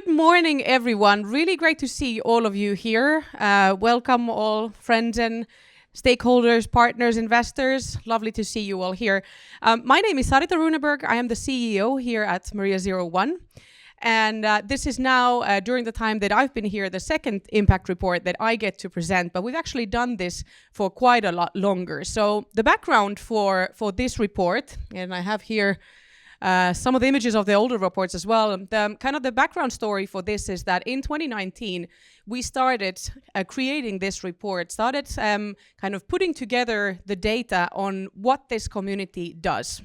Good morning, everyone. Really great to see all of you here. Welcome all friends and stakeholders, partners, investors. Lovely to see you all here. My name is Sarita Runeberg. I am the CEO here at Maria01. And this is now, during the time that I've been here, the second impact report that I get to present, but we've actually done this for quite a lot longer. So the background for this report, and I have here some of the images of the older reports as well. The background story for this is that in 2019, we started creating this report, started kind of putting together the data on what this community does.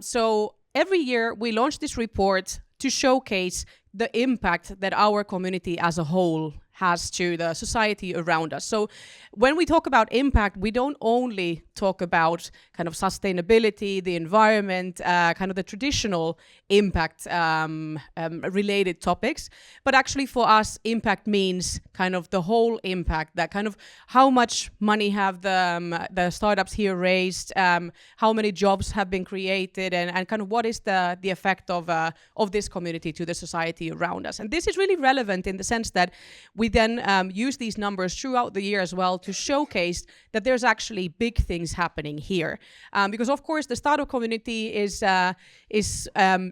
So every year we launch this report to showcase the impact that our community as a whole has to the society around us. So when we talk about impact, we don't only talk about kind of sustainability, the environment, kind of the traditional impact related topics, but actually for us, impact means kind of the whole impact, that kind of how much money have the startups here raised, how many jobs have been created, and kind of what is the effect of this community to the society around us. And this is really relevant in the sense that we then use these numbers throughout the year as well to showcase that there's actually big things happening here. Because of course the startup community is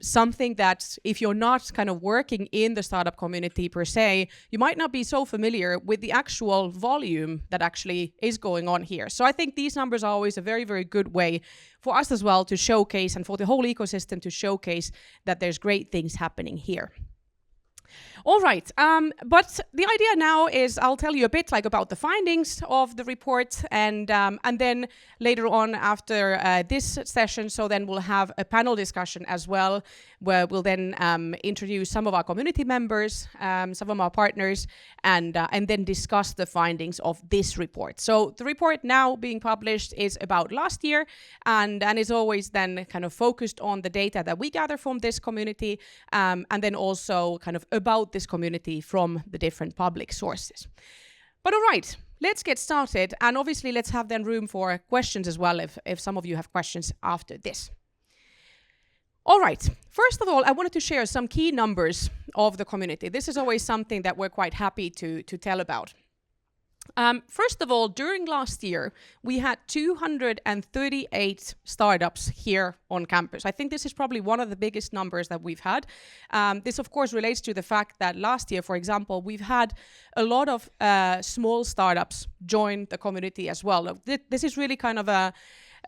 something that if you're not kind of working in the startup community per se, you might not be so familiar with the actual volume that actually is going on here. So I think these numbers are always a very, very good way for us as well to showcase, and for the whole ecosystem to showcase that there's great things happening here. All right, but the idea now is I'll tell you a bit about the findings of the report, and then later on after this session, so then we'll have a panel discussion as well, where we'll then introduce some of our community members, some of our partners, and then discuss the findings of this report. So the report now being published is about last year, and is always then kind of focused on the data that we gather from this community, and then also kind of about this community from the different public sources. But all right, let's get started, and obviously let's have then room for questions as well if some of you have questions after this. All right, first of all, I wanted to share some key numbers of the community. This is always something that we're quite happy to tell about. First of all, during last year, we had 238 startups here on campus. I think this is probably one of the biggest numbers that we've had. This, of course, relates to the fact that last year, for example, we've had a lot of small startups join the community as well. This is really kind of a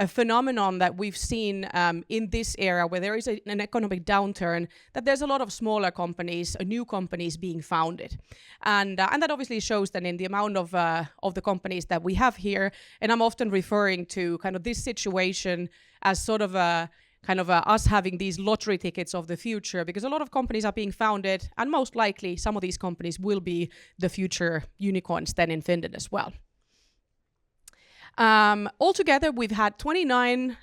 phenomenon that we've seen in this era where there is an economic downturn, that there's a lot of smaller companies, new companies being founded. And that obviously shows then in the amount of the companies that we have here. And I'm often referring to kind of this situation as sort of us having these lottery tickets of the future, because a lot of companies are being founded, and most likely some of these companies will be the future unicorns then in Finland as well. Altogether, we've had 29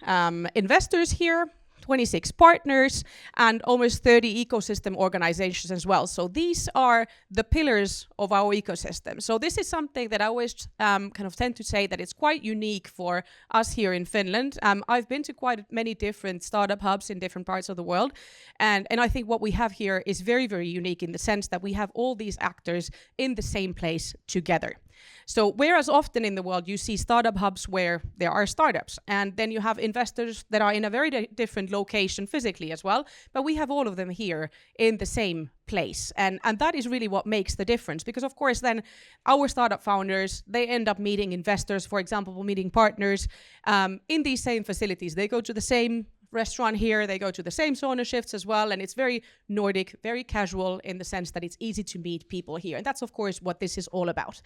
investors here, 26 partners, and almost 30 ecosystem organizations as well. So these are the pillars of our ecosystem. So this is something that I always kind of tend to say that it's quite unique for us here in Finland. I've been to quite many different startup hubs in different parts of the world. And I think what we have here is very, very unique in the sense that we have all these actors in the same place together. So whereas often in the world you see startup hubs where there are startups, and then you have investors that are in a very different location physically as well, but we have all of them here in the same place. And that is really what makes the difference, because of course then our startup founders, they end up meeting investors, for example, meeting partners in these same facilities. They go to the same restaurant here, they go to the same sauna shifts as well, and it's very Nordic, very casual in the sense that it's easy to meet people here. And that's of course what this is all about.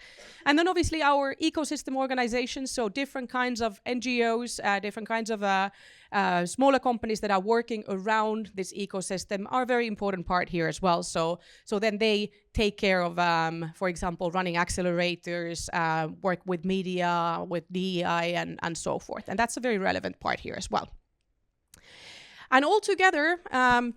And then obviously our ecosystem organizations, so different kinds of NGOs, different kinds of smaller companies that are working around this ecosystem are a very important part here as well. So then they take care of, for example, running accelerators, work with media, with DEI, and so forth. And that's a very relevant part here as well. And altogether,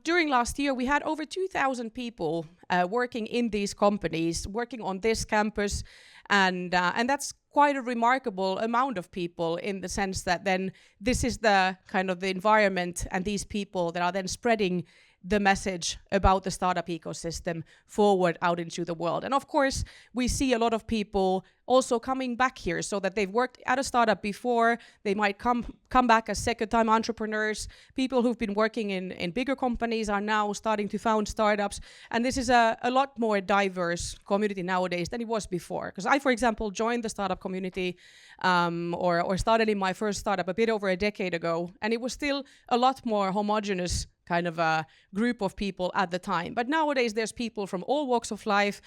during last year, we had over 2,000 people working in these companies, working on this campus, and that's quite a remarkable amount of people in the sense that then this is the kind of the environment and these people that are then spreading the message about the startup ecosystem forward out into the world. And of course, we see a lot of people also coming back here, so that they've worked at a startup before, they might come back as second-time entrepreneurs. People who've been working in bigger companies are now starting to found startups, and this is a lot more diverse community nowadays than it was before. Because I, for example, joined the startup community or started in my first startup a bit over a decade ago, and it was still a lot more homogenous kind of a group of people at the time. But nowadays there's people from all walks of life,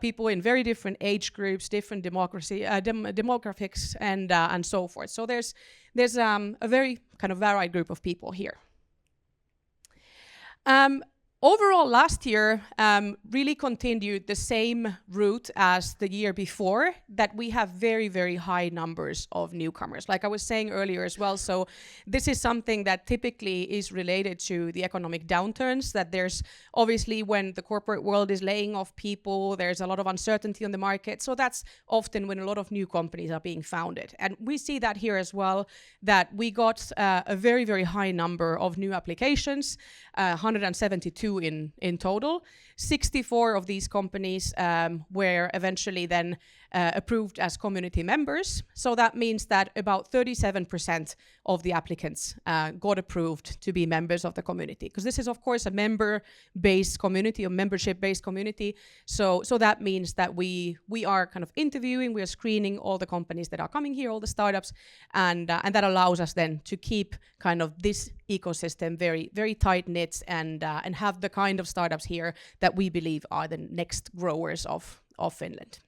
people in very different age groups, different demographics, and so forth. So there's a very kind of varied group of people here. Overall, last year really continued the same route as the year before, that we have very, very high numbers of newcomers. Like I was saying earlier as well, so this is something that typically is related to the economic downturns, that there's obviously when the corporate world is laying off people, there's a lot of uncertainty on the market. So that's often when a lot of new companies are being founded. And we see that here as well, that we got a very, very high number of new applications, 172 in total. 64 of these companies were eventually then approved as community members. So that means that about 37% of the applicants got approved to be members of the community. Because this is, of course, a member-based community, a membership-based community. So that means that we are kind of interviewing, we are screening all the companies that are coming here, all the startups, and that allows us then to keep kind of this ecosystem very, very tight-knit and have the kind of startups here that we believe are the next growers of Finland.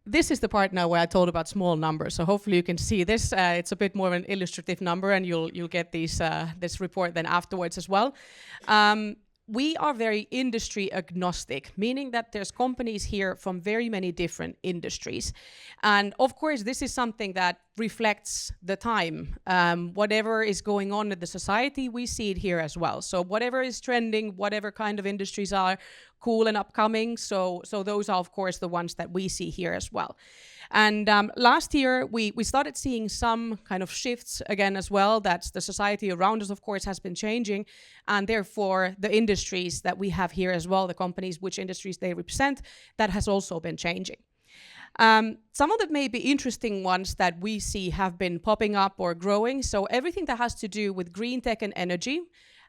This is the part now where I told about small numbers. So hopefully you can see this. It's a bit more of an illustrative number, and you'll get this report then afterwards as well. We are very industry agnostic, meaning that there's companies here from very many different industries. And of course, this is something that reflects the time. Whatever is going on in the society, we see it here as well. So whatever is trending, whatever kind of industries are cool and upcoming, so those are, of course, the ones that we see here as well. And last year, we started seeing some kind of shifts again as well, that the society around us, of course, has been changing, and therefore the industries that we have here as well, the companies, which industries they represent, that has also been changing. Some of the maybe interesting ones that we see have been popping up or growing, so everything that has to do with green tech and energy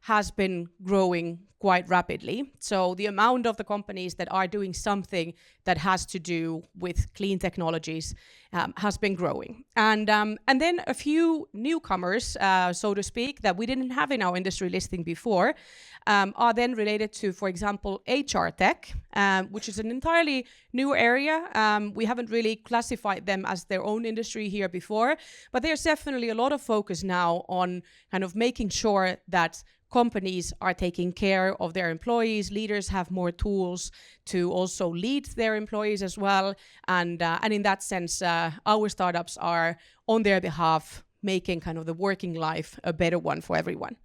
has been growing quite rapidly. So the amount of the companies that are doing something that has to do with clean technologies has been growing. And then a few newcomers, so to speak, that we didn't have in our industry listing before, are then related to, for example, HR tech, which is an entirely new area. We haven't really classified them as their own industry here before, but there's definitely a lot of focus now on kind of making sure that companies are taking care of their employees, leaders have more tools to also lead their employees as well. And in that sense, our startups are on their behalf making kind of the working life a better one for everyone.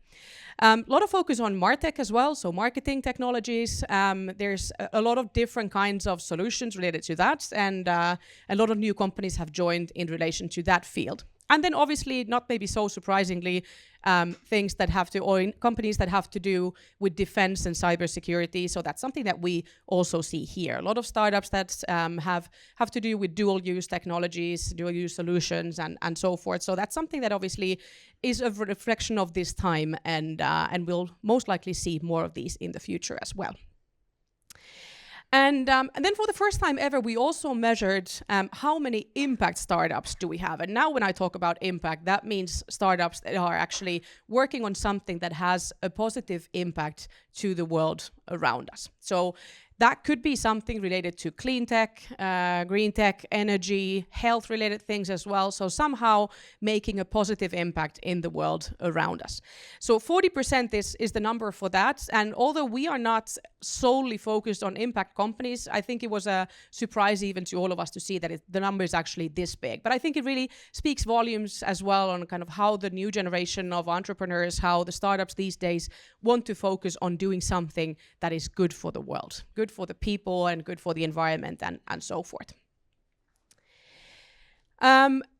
A lot of focus on MarTech as well, so marketing technologies. There's a lot of different kinds of solutions related to that, and a lot of new companies have joined in relation to that field. And then obviously, not maybe so surprisingly, things that have to, or companies that have to do with defense and cybersecurity. So that's something that we also see here. A lot of startups that have to do with dual-use technologies, dual-use solutions, and so forth. So that's something that obviously is a reflection of this time, and we'll most likely see more of these in the future as well. And then for the first time ever, we also measured how many impact startups do we have. And now when I talk about impact, that means startups that are actually working on something that has a positive impact to the world around us. So that could be something related to clean tech, green tech, energy, health-related things as well. So somehow making a positive impact in the world around us. So 40% is the number for that. And although we are not solely focused on impact companies, I think it was a surprise even to all of us to see that the number is actually this big. But I think it really speaks volumes as well on kind of how the new generation of entrepreneurs, how the startups these days want to focus on doing something that is good for the world, good for the people and good for the environment and so forth.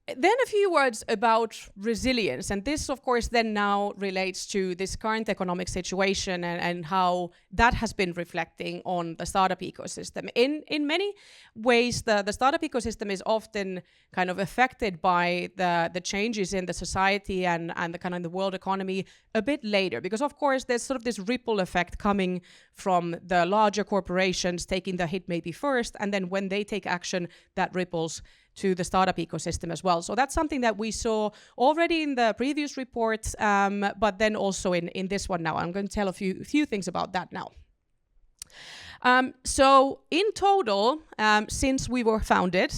Then a few words about resilience, and this of course then now relates to this current economic situation and how that has been reflecting on the startup ecosystem. In many ways, the startup ecosystem is often kind of affected by the changes in the society and the kind of the world economy a bit later, because of course there's sort of this ripple effect coming from the larger corporations taking the hit maybe first, and then when they take action, that ripples to the startup ecosystem as well. So that's something that we saw already in the previous report, but then also in this one now. I'm going to tell a few things about that now. So in total, since we were founded,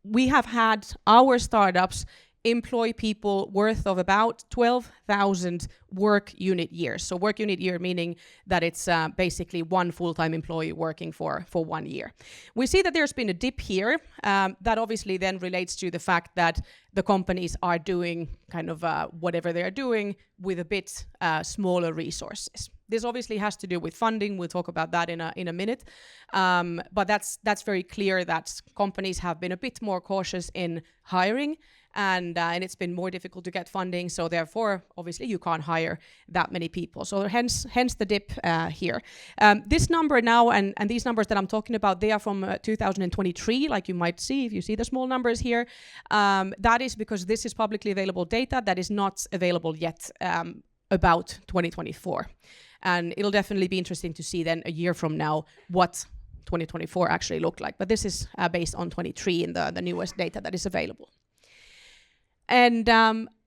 we have had our startups employ people worth of about 12,000 work unit years. So work unit year meaning that it's basically one full-time employee working for 1 year. We see that there's been a dip here. That obviously then relates to the fact that the companies are doing kind of whatever they're doing with a bit smaller resources. This obviously has to do with funding. We'll talk about that in a minute. But that's very clear that companies have been a bit more cautious in hiring, and it's been more difficult to get funding. So therefore, obviously, you can't hire that many people. So hence the dip here. This number now and these numbers that I'm talking about, they are from 2023, like you might see if you see the small numbers here. That is because this is publicly available data that is not available yet about 2024. And it'll definitely be interesting to see then a year from now what 2024 actually looked like. But this is based on 23 in the newest data that is available. And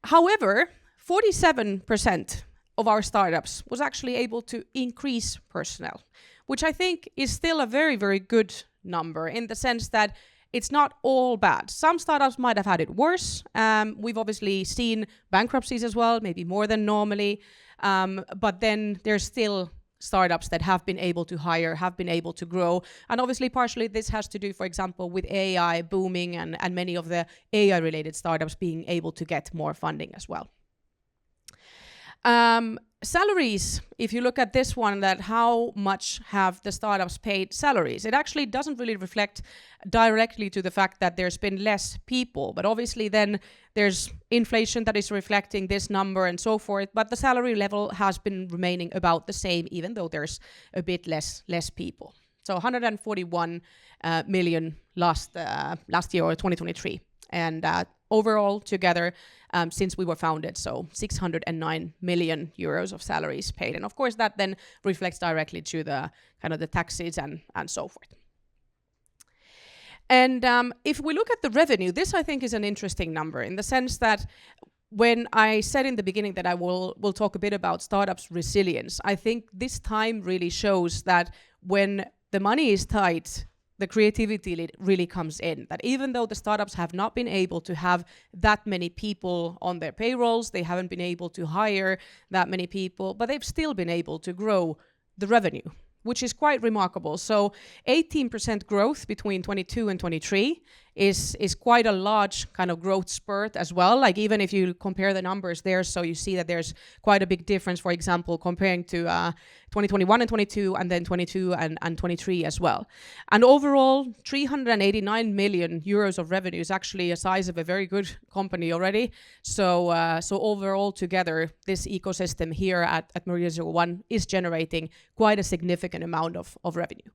however, 47% of our startups was actually able to increase personnel, which I think is still a very, very good number in the sense that it's not all bad. Some startups might have had it worse. We've obviously seen bankruptcies as well, maybe more than normally. But then there's still startups that have been able to hire, have been able to grow. And obviously partially this has to do, for example, with AI booming and many of the AI-related startups being able to get more funding as well. Salaries, if you look at this one, that how much have the startups paid salaries, it actually doesn't really reflect directly to the fact that there's been less people, but obviously then there's inflation that is reflecting this number and so forth, but the salary level has been remaining about the same, even though there's a bit less people. So 141 million last year, or 2023. And overall together, since we were founded, so 609 million euros of salaries paid. And of course that then reflects directly to the kind of the taxes and so forth. And if we look at the revenue, this I think is an interesting number in the sense that when I said in the beginning that I will talk a bit about startups' resilience, I think this time really shows that when the money is tight, the creativity really comes in. That even though the startups have not been able to have that many people on their payrolls, they haven't been able to hire that many people, but they've still been able to grow the revenue, which is quite remarkable. So 18% growth between 22 and 23 is quite a large kind of growth spurt as well. Like even if you compare the numbers there, so you see that there's quite a big difference, for example, comparing to 2021 and 22 and then 22 and 23 as well. And overall, 389 million euros of revenue is actually a size of a very good company already. So overall together, this ecosystem here at Maria 01 is generating quite a significant amount of revenue.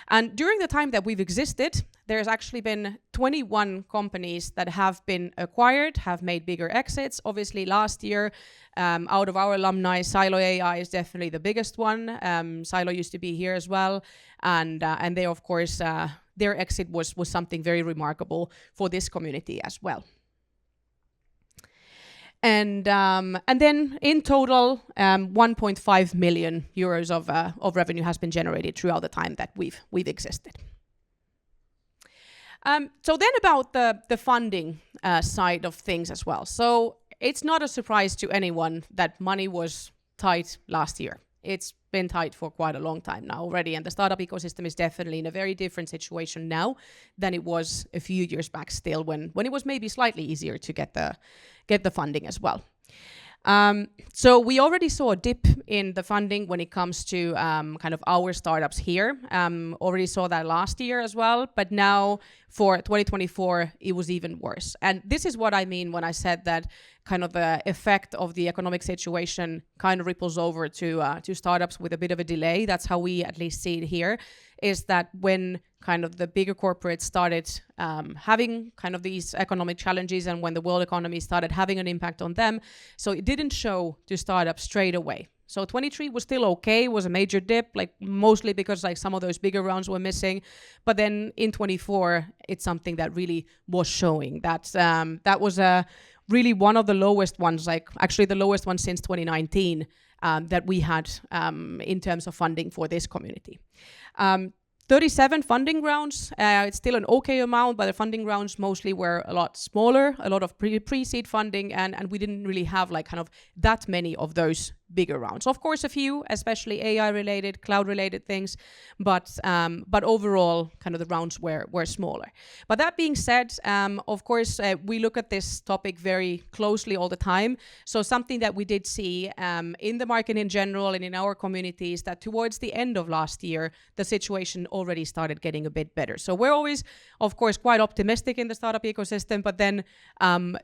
And during the time that we've existed, there's actually been 21 companies that have been acquired, have made bigger exits. Obviously, last year, out of our alumni, Silo AI is definitely the biggest one. Silo used to be here as well. And they, of course, their exit was something very remarkable for this community as well. And then in total, 1.5 million euros of revenue has been generated throughout the time that we've existed. So then about the funding side of things as well. So it's not a surprise to anyone that money was tight last year. It's been tight for quite a long time now already, and the startup ecosystem is definitely in a very different situation now than it was a few years back still, when it was maybe slightly easier to get the funding as well. So we already saw a dip in the funding when it comes to kind of our startups here. Already saw that last year as well, but now for 2024, it was even worse. And this is what I mean when I said that kind of the effect of the economic situation kind of ripples over to startups with a bit of a delay. That's how we at least see it here, is that when kind of the bigger corporates started having kind of these economic challenges and when the world economy started having an impact on them, so it didn't show to startups straight away. So 23 was still okay, was a major dip, like mostly because like some of those bigger rounds were missing. But then in 24, it's something that really was showing that that was really one of the lowest ones, like actually the lowest one since 2019 that we had in terms of funding for this community. 37 funding rounds, it's still an okay amount, but the funding rounds mostly were a lot smaller, a lot of pre-seed funding, and we didn't really have like kind of that many of those bigger rounds. Of course, a few, especially AI-related, cloud-related things, but overall, kind of the rounds were smaller. But that being said, of course, we look at this topic very closely all the time. So something that we did see in the market in general and in our communities, that towards the end of last year, the situation already started getting a bit better. So we're always, of course, quite optimistic in the startup ecosystem, but then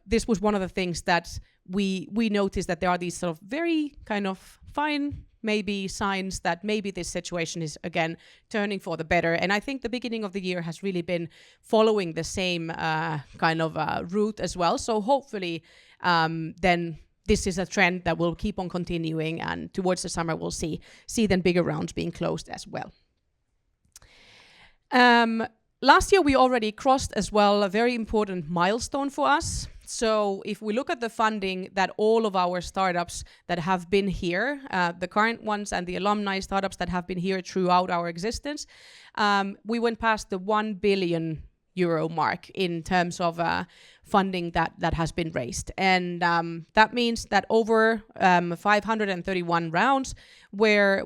this was one of the things that we noticed, that there are these sort of very kind of fine maybe signs that maybe this situation is again turning for the better. And I think the beginning of the year has really been following the same kind of route as well. So hopefully then this is a trend that will keep on continuing, and towards the summer we'll see then bigger rounds being closed as well. Last year we already crossed as well a very important milestone for us. So if we look at the funding that all of our startups that have been here, the current ones and the alumni startups that have been here throughout our existence, we went past the €1 billion mark in terms of funding that has been raised. And that means that over 531 rounds were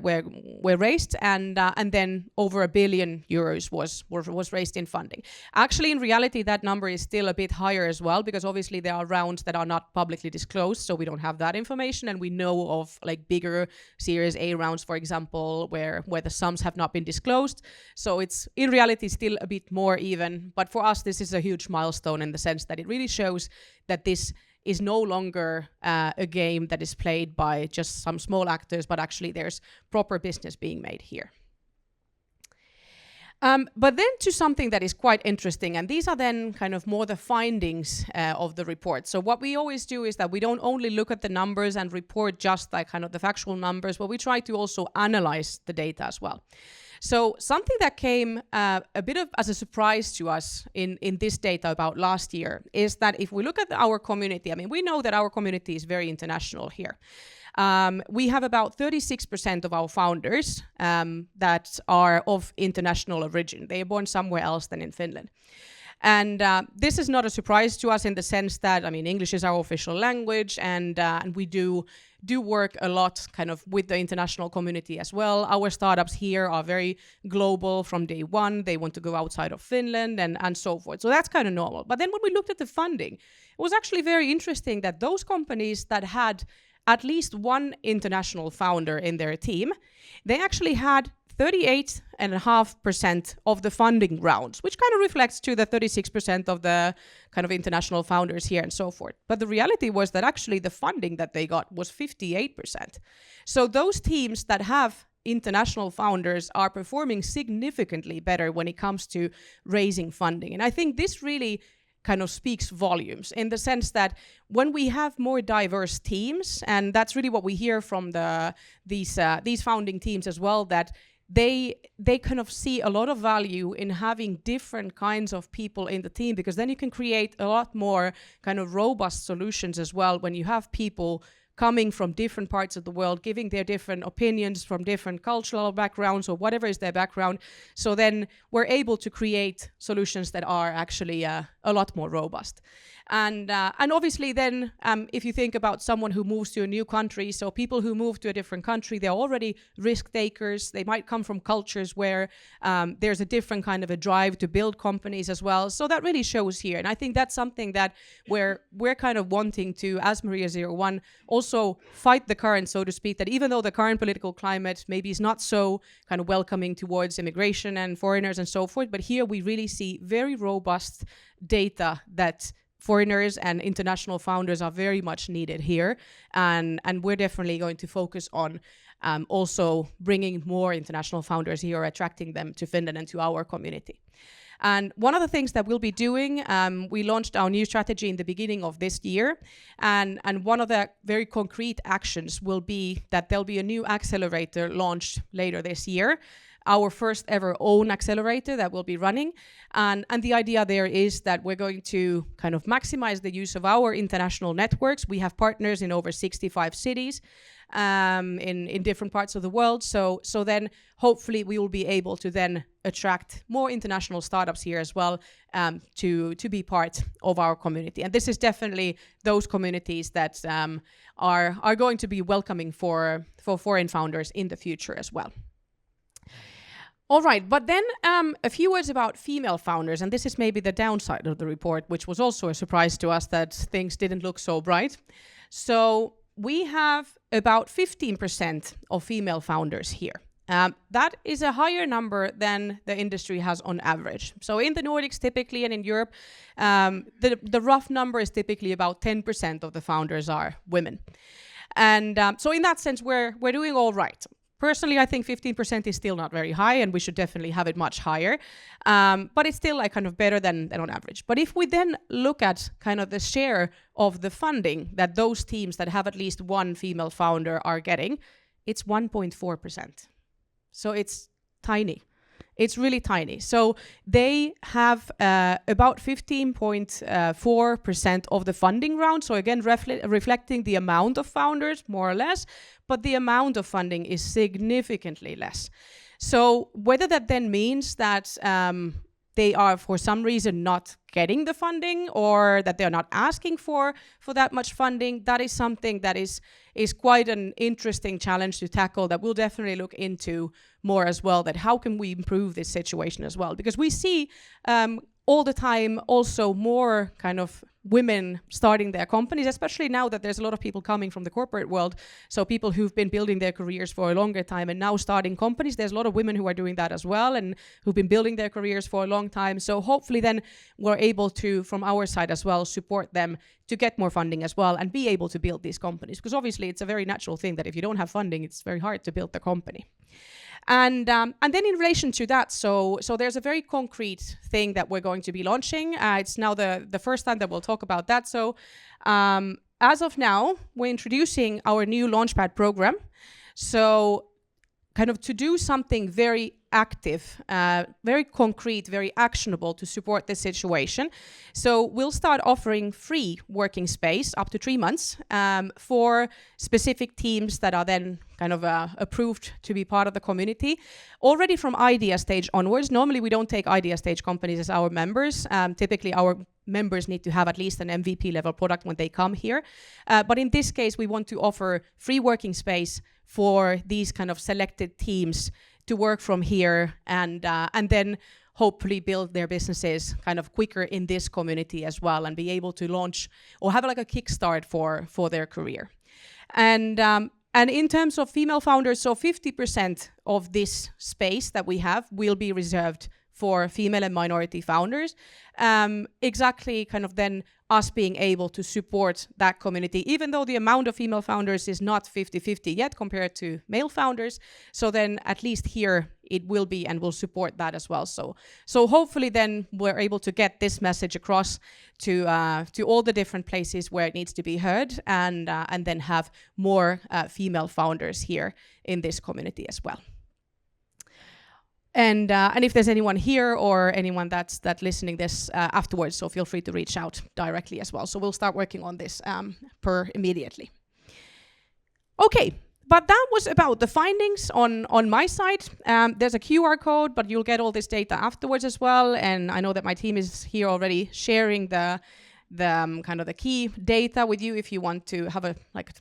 raised, and then over €1 billion was raised in funding. Actually, in reality, that number is still a bit higher as well, because obviously there are rounds that are not publicly disclosed, so we don't have that information, and we know of like bigger Series A rounds, for example, where the sums have not been disclosed. So it's in reality still a bit more even, but for us this is a huge milestone in the sense that it really shows that this is no longer a game that is played by just some small actors, but actually there's proper business being made here. But then to something that is quite interesting, and these are then kind of more the findings of the report. So what we always do is that we don't only look at the numbers and report just like kind of the factual numbers, but we try to also analyze the data as well. So something that came a bit of as a surprise to us in this data about last year is that if we look at our community, I mean, we know that our community is very international here. We have about 36% of our founders that are of international origin. They are born somewhere else than in Finland. And this is not a surprise to us in the sense that, I mean, English is our official language, and we do work a lot kind of with the international community as well. Our startups here are very global from day one. They want to go outside of Finland and so forth. So that's kind of normal. But then when we looked at the funding, it was actually very interesting that those companies that had at least one international founder in their team, they actually had 38.5% of the funding rounds, which kind of reflects to the 36% of the kind of international founders here and so forth. But the reality was that actually the funding that they got was 58%. So those teams that have international founders are performing significantly better when it comes to raising funding. And I think this really kind of speaks volumes in the sense that when we have more diverse teams, and that's really what we hear from these founding teams as well, that they kind of see a lot of value in having different kinds of people in the team, because then you can create a lot more kind of robust solutions as well when you have people coming from different parts of the world, giving their different opinions from different cultural backgrounds or whatever is their background. So then we're able to create solutions that are actually a lot more robust. And obviously then, if you think about someone who moves to a new country, so people who move to a different country, they're already risk takers. They might come from cultures where there's a different kind of a drive to build companies as well. So that really shows here. And I think that's something that where we're kind of wanting to, as Maria 01, also fight the current, so to speak, that even though the current political climate maybe is not so kind of welcoming towards immigration and foreigners and so forth, but here we really see very robust data that foreigners and international founders are very much needed here. And we're definitely going to focus on also bringing more international founders here, attracting them to Finland and to our community. And one of the things that we'll be doing, we launched our new strategy in the beginning of this year. And one of the very concrete actions will be that there'll be a new accelerator launched later this year, our first ever own accelerator that we'll be running. And the idea there is that we're going to kind of maximize the use of our international networks. We have partners in over 65 cities in different parts of the world. So then hopefully we will be able to then attract more international startups here as well to be part of our community. And this is definitely those communities that are going to be welcoming for foreign founders in the future as well. All right, but then a few words about female founders, and this is maybe the downside of the report, which was also a surprise to us that things didn't look so bright. So we have about 15% of female founders here. That is a higher number than the industry has on average. So in the Nordics typically and in Europe, the rough number is typically about 10% of the founders are women. And so in that sense, we're doing all right. Personally, I think 15% is still not very high, and we should definitely have it much higher. But it's still like kind of better than on average. But if we then look at kind of the share of the funding that those teams that have at least one female founder are getting, it's 1.4%. So it's tiny. It's really tiny. So they have about 15.4% of the funding round. So again, reflecting the amount of founders, more or less, but the amount of funding is significantly less. So whether that then means that they are for some reason not getting the funding or that they're not asking for that much funding, that is something that is quite an interesting challenge to tackle that we'll definitely look into more as well, that how can we improve this situation as well? Because we see all the time also more kind of women starting their companies, especially now that there's a lot of people coming from the corporate world. So people who've been building their careers for a longer time and now starting companies, there's a lot of women who are doing that as well and who've been building their careers for a long time. So hopefully then we're able to, from our side as well, support them to get more funding as well and be able to build these companies. Because obviously it's a very natural thing that if you don't have funding, it's very hard to build the company. And then in relation to that, so there's a very concrete thing that we're going to be launching. It's now the first time that we'll talk about that. So as of now, we're introducing our new Launchpad program. So kind of to do something very active, very concrete, very actionable to support this situation. So we'll start offering free working space up to 3 months for specific teams that are then kind of approved to be part of the community. Already from idea stage onwards, normally we don't take idea stage companies as our members. Typically our members need to have at least an MVP level product when they come here. But in this case, we want to offer free working space for these kind of selected teams to work from here and then hopefully build their businesses kind of quicker in this community as well and be able to launch or have like a kickstart for their career. And in terms of female founders, so 50% of this space that we have will be reserved for female and minority founders. Exactly kind of then us being able to support that community, even though the amount of female founders is not 50-50 yet compared to male founders. So then at least here it will be, and we'll support that as well. So hopefully then we're able to get this message across to all the different places where it needs to be heard, and then have more female founders here in this community as well. And if there's anyone here or anyone that's listening this afterwards, so feel free to reach out directly as well. So we'll start working on this immediately. Okay, But that was about the findings on my side. There's a QR code, but you'll get all this data afterwards as well. And I know that my team is here already sharing the kind of the key data with you if you want to have a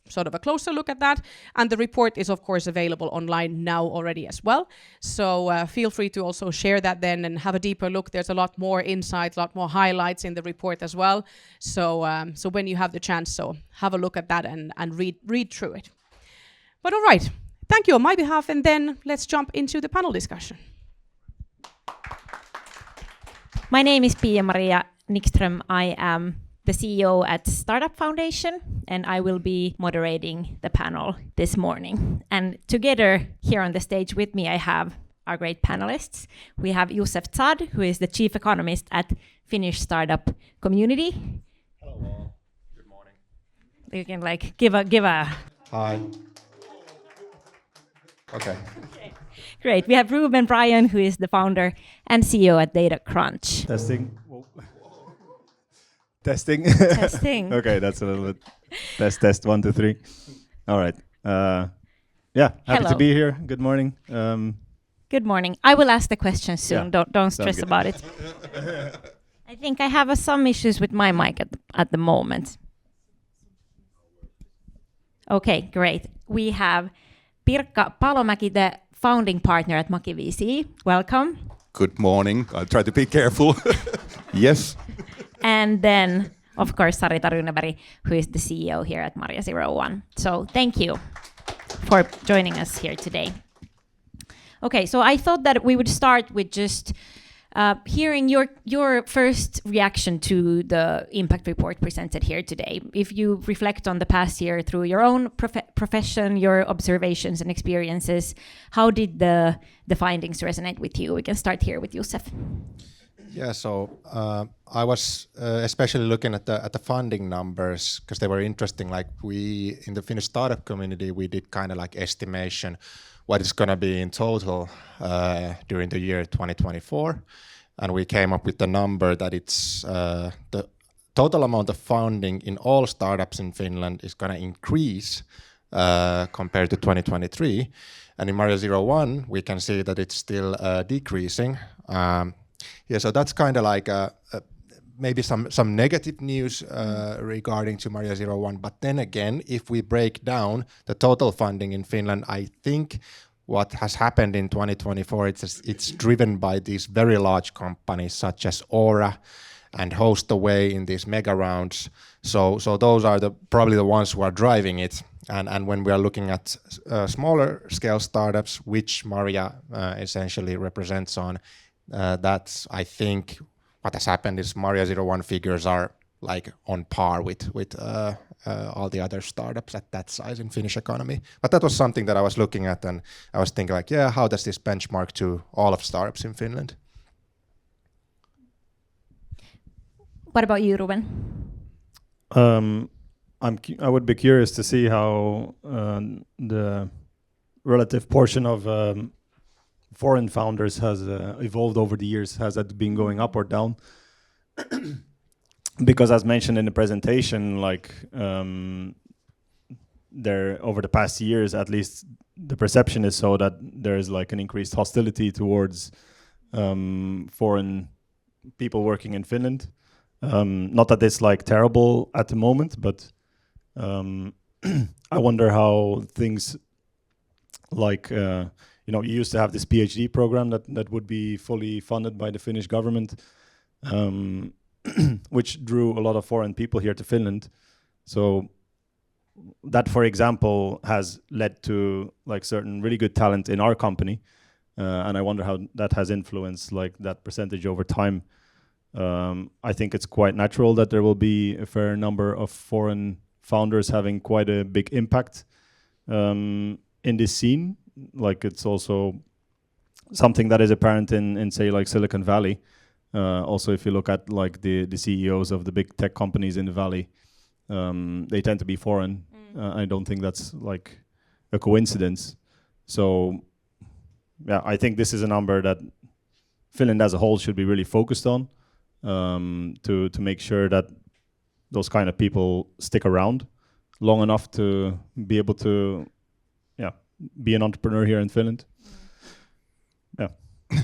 sort of a closer look at that. And the report is of course available online now already as well. So feel free to also share that then and have a deeper look. There's a lot more insights, a lot more highlights in the report as well. So so when you have the chance, so have a look at that and read through it. But all right, thank you on my behalf, and then let's jump into the panel discussion. My name is Pia-Maria Nyström. I am the CEO at Startup Foundation, and I will be moderating the panel this morning. And together here on the stage with me, I have our great panelists. We have Josef Tzad, who is the chief economist at Finnish Startup Community. Hello all. Good morning. You can give a. Hi. Okay. Great. We have Ruben Bryan, who is the founder and CEO at DataCrunch. Testing. Testing. Testing. Okay, that's a little bit. Test 1, 2, 3. All right. Happy Hello. to be here. Good morning. Good morning. I will ask the questions soon. Yeah. Don't stress good. about it. I think I have some issues with my mic at the moment. Okay, great. We have Pirkka Palomäki, the founding partner at Maki VC. Welcome. Good morning. I'll try to be careful. Yes. And then, of course, Sarita Runeberg, who is the CEO here at Maria 01. So thank you for joining us here today. Okay, so I thought that we would start with just hearing your first reaction to the impact report presented here today. If you reflect on the past year through your own profession, your observations and experiences, how did the findings resonate with you? We can start here with Josef. Yeah, so I was especially looking at the funding numbers because they were interesting. Like we in the Finnish startup community, we did kind of like estimation what it's going to be in total during the year 2024, and we came up with the number that it's the total amount of funding in all startups in Finland is going to increase compared to 2023, and in Maria 01 we can see that it's still decreasing. Yeah, so that's kind of like maybe some negative news regarding to Maria 01. But then again, if we break down the total funding in Finland, I think what has happened in 2024, it's driven by these very large companies such as Aura and HostAway in these mega rounds. So those are probably the ones who are driving it. And when we are looking at smaller scale startups, which Maria essentially represents on, that's, I think, what has happened is Maria 01 figures are like on par with all the other startups at that size in Finnish economy. But that was something that I was looking at, and I was thinking like, yeah, how does this benchmark to all of startups in Finland? What about you, Ruben? I would be curious to see how the relative portion of foreign founders has evolved over the years. Has that been going up or down? Because as mentioned in the presentation, like there over the past years, at least the perception is so that there is like an increased hostility towards foreign people working in Finland. Not that it's like terrible at the moment, but I wonder how things like you used to have this PhD program that would be fully funded by the Finnish government, which drew a lot of foreign people here to Finland. So that, for example, has led to like certain really good talent in our company, and I wonder how that has influenced like that percentage over time. I think it's quite natural that there will be a fair number of foreign founders having quite a big impact in this scene. Like it's also something that is apparent in say like Silicon Valley. Also, if you look at like the CEOs of the big tech companies in the Valley, they tend to be foreign. I don't think that's like a coincidence. So yeah, I think this is a number that Finland as a whole should be really focused on, to make sure that those kind of people stick around long enough to be able to be an entrepreneur here in Finland. Yeah.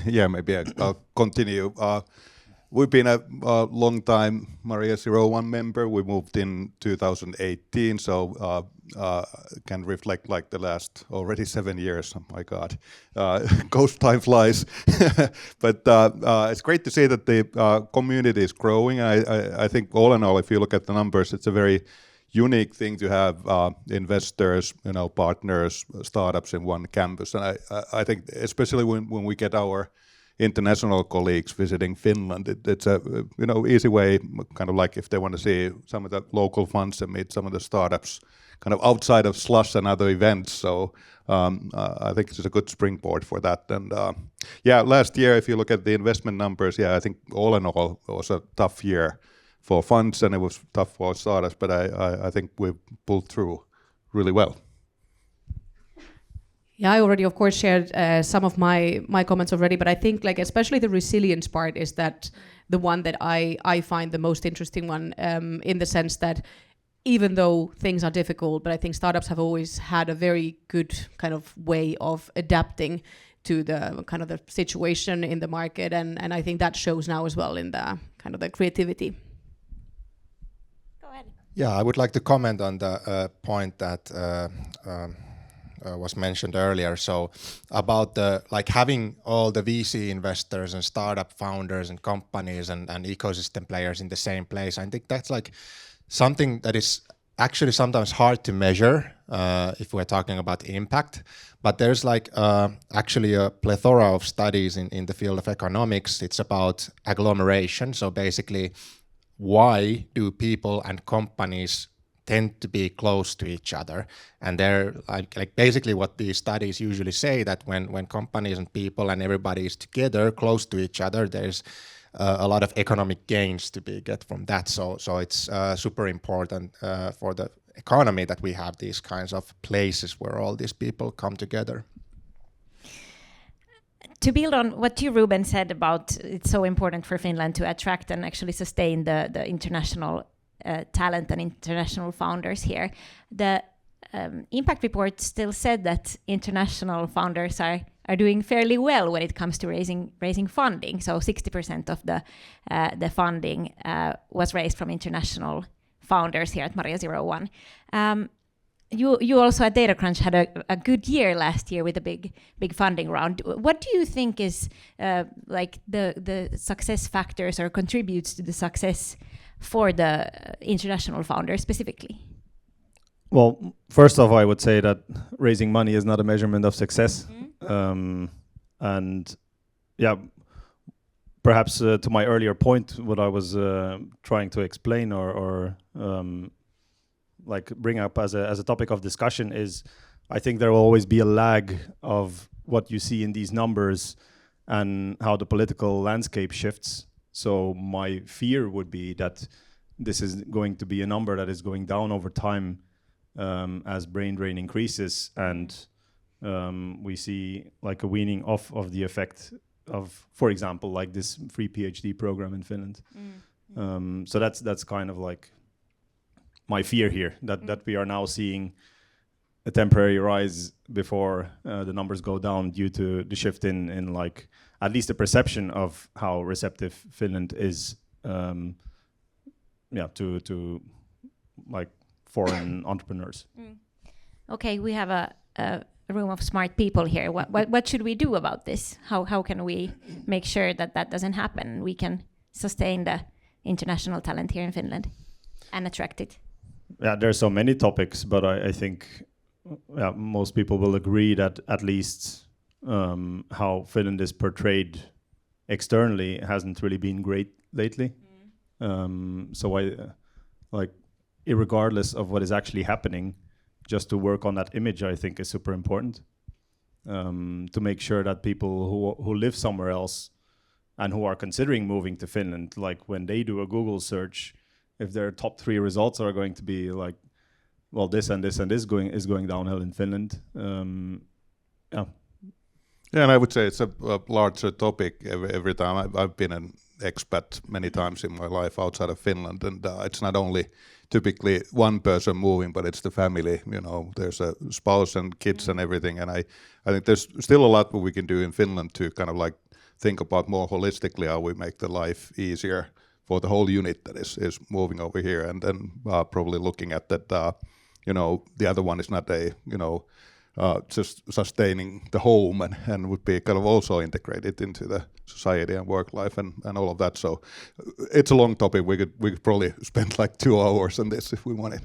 Yeah, maybe I'll continue. We've been a long time Maria 01 member. We moved in 2018, so can reflect like the last already 7 years. Oh my God, ghost time flies. But it's great to see that the community is growing. I think all in all, if you look at the numbers, it's a very unique thing to have investors, partners, startups in one campus. And I think especially when we get our international colleagues visiting Finland, it's a easy way, kind of like if they want to see some of the local funds and meet some of the startups kind of outside of Slush and other events. So I think it's a good springboard for that. And last year, if you look at the investment numbers, I think all in all it was a tough year for funds and it was tough for startups, but I think we've pulled through really well. Yeah, I already, of course, shared some of my comments already, but I think like especially the resilience part is that the one that I find the most interesting one in the sense that even though things are difficult, but I think startups have always had a very good kind of way of adapting to the kind of the situation in the market, and I think that shows now as well in the kind of the creativity. Go ahead. Yeah, I would like to comment on the point that was mentioned earlier. So about the having all the VC investors and startup founders and companies and ecosystem players in the same place. I think that's like something that is actually sometimes hard to measure if we're talking about impact. But there's actually a plethora of studies in the field of economics. It's about agglomeration. So basically, why do people and companies tend to be close to each other? And they're like basically what these studies usually say, that when companies and people and everybody is together close to each other, there's a lot of economic gains to be get from that. So it's super important for the economy that we have these kinds of places where all these people come together. To build on what you, Ruben, said about it's so important for Finland to attract and actually sustain the international talent and international founders here. The impact report still said that international founders are doing fairly well when it comes to raising funding. So 60% of the funding was raised from international founders here at Maria 01. You also at DataCrunch had a good year last year with a big funding round. What do you think is the success factors or contributes to the success for the international founders specifically? Well, first off, I would say that raising money is not a measurement of success. And perhaps to my earlier point, what I was trying to explain or bring up as a topic of discussion is, I think there will always be a lag of what you see in these numbers and how the political landscape shifts. So my fear would be that this is going to be a number that is going down over time as brain drain increases, and we see like a weaning off of the effect of, for example, like this free PhD program in Finland. So that's kind of like my fear here, that we are now seeing a temporary rise before the numbers go down due to the shift in like at least the perception of how receptive Finland is to like foreign entrepreneurs. Okay, we have a room of smart people here. What should we do about this? How can we make sure that doesn't happen? We can sustain the international talent here in Finland and attract it. Yeah, there's so many topics, but I think most people will agree that at least how Finland is portrayed externally hasn't really been great lately. So irregardless of what is actually happening, just to work on that image, I think is super important. To make sure that people who live somewhere else and who are considering moving to Finland, like when they do a Google search, if their top 3 results are going to be like, well, this and this and this is going downhill in Finland. Yeah, and I would say it's a larger topic every time. I've been an expat many times in my life outside of Finland, and it's not only typically one person moving, but it's the family. There's a spouse and kids and everything. And I think there's still a lot what we can do in Finland to kind of like think about more holistically how we make the life easier for the whole unit that is moving over here, and then probably looking at that. The other one is not just sustaining the home and would be kind of also integrated into the society and work life and all of that. So it's a long topic. We could probably spend like 2 hours on this if we wanted.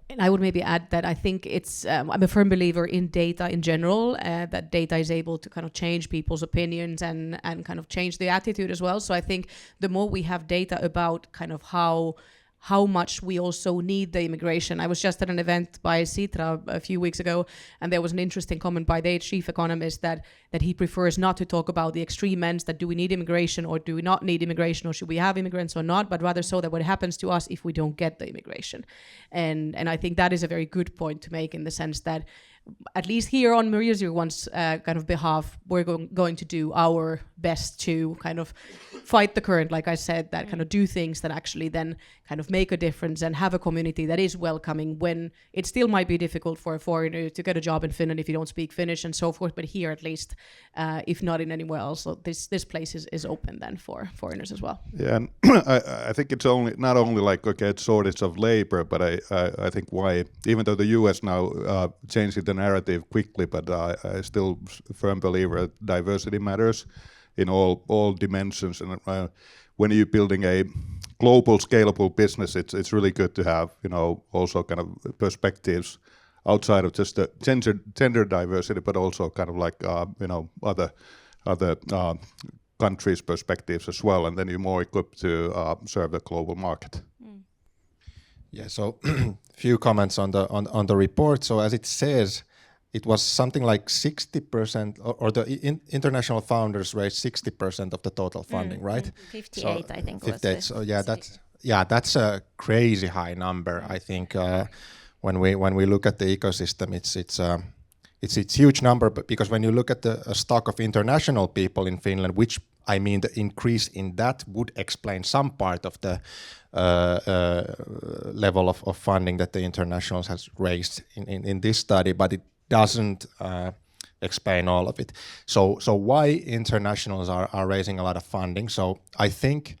And I would maybe add that I think I'm a firm believer in data in general, that data is able to kind of change people's opinions and kind of change the attitude as well. So I think the more we have data about kind of how much we also need the immigration. I was just at an event by Sitra a few weeks ago, and there was an interesting comment by the chief economist that he prefers not to talk about the extreme ends, that do we need immigration or do we not need immigration, or should we have immigrants or not, but rather so that what happens to us if we don't get the immigration. And I think that is a very good point to make, in the sense that at least here on Maria Zero One's kind of behalf, we're going to do our best to kind of fight the current, like I said, that kind of do things that actually then kind of make a difference and have a community that is welcoming when it still might be difficult for a foreigner to get a job in Finland if you don't speak Finnish and so forth. But here, at least, if not in anywhere else, so this place is open then for foreigners as well. Yeah, and I think it's not only like, okay, it's shortage of labor, but I think why, even though the US now changed the narrative quickly, but I still a firm believer that diversity matters in all dimensions. And when you're building a global scalable business, it's really good to have also kind of perspectives outside of just the gender diversity, but also kind of like other countries' perspectives as well, and then you're more equipped to serve the global market. Yeah, so few comments on the report. So as it says, it was something like 60%, or the international founders raised 60% of the total funding, right? 58, I think. 58. So that's a crazy high number. I think when we look at the ecosystem, it's huge number. But because when you look at the stock of international people in Finland, which I mean the increase in that would explain some part of the level of funding that the internationals has raised in this study, but it doesn't explain all of it. So why internationals are raising a lot of funding? So I think,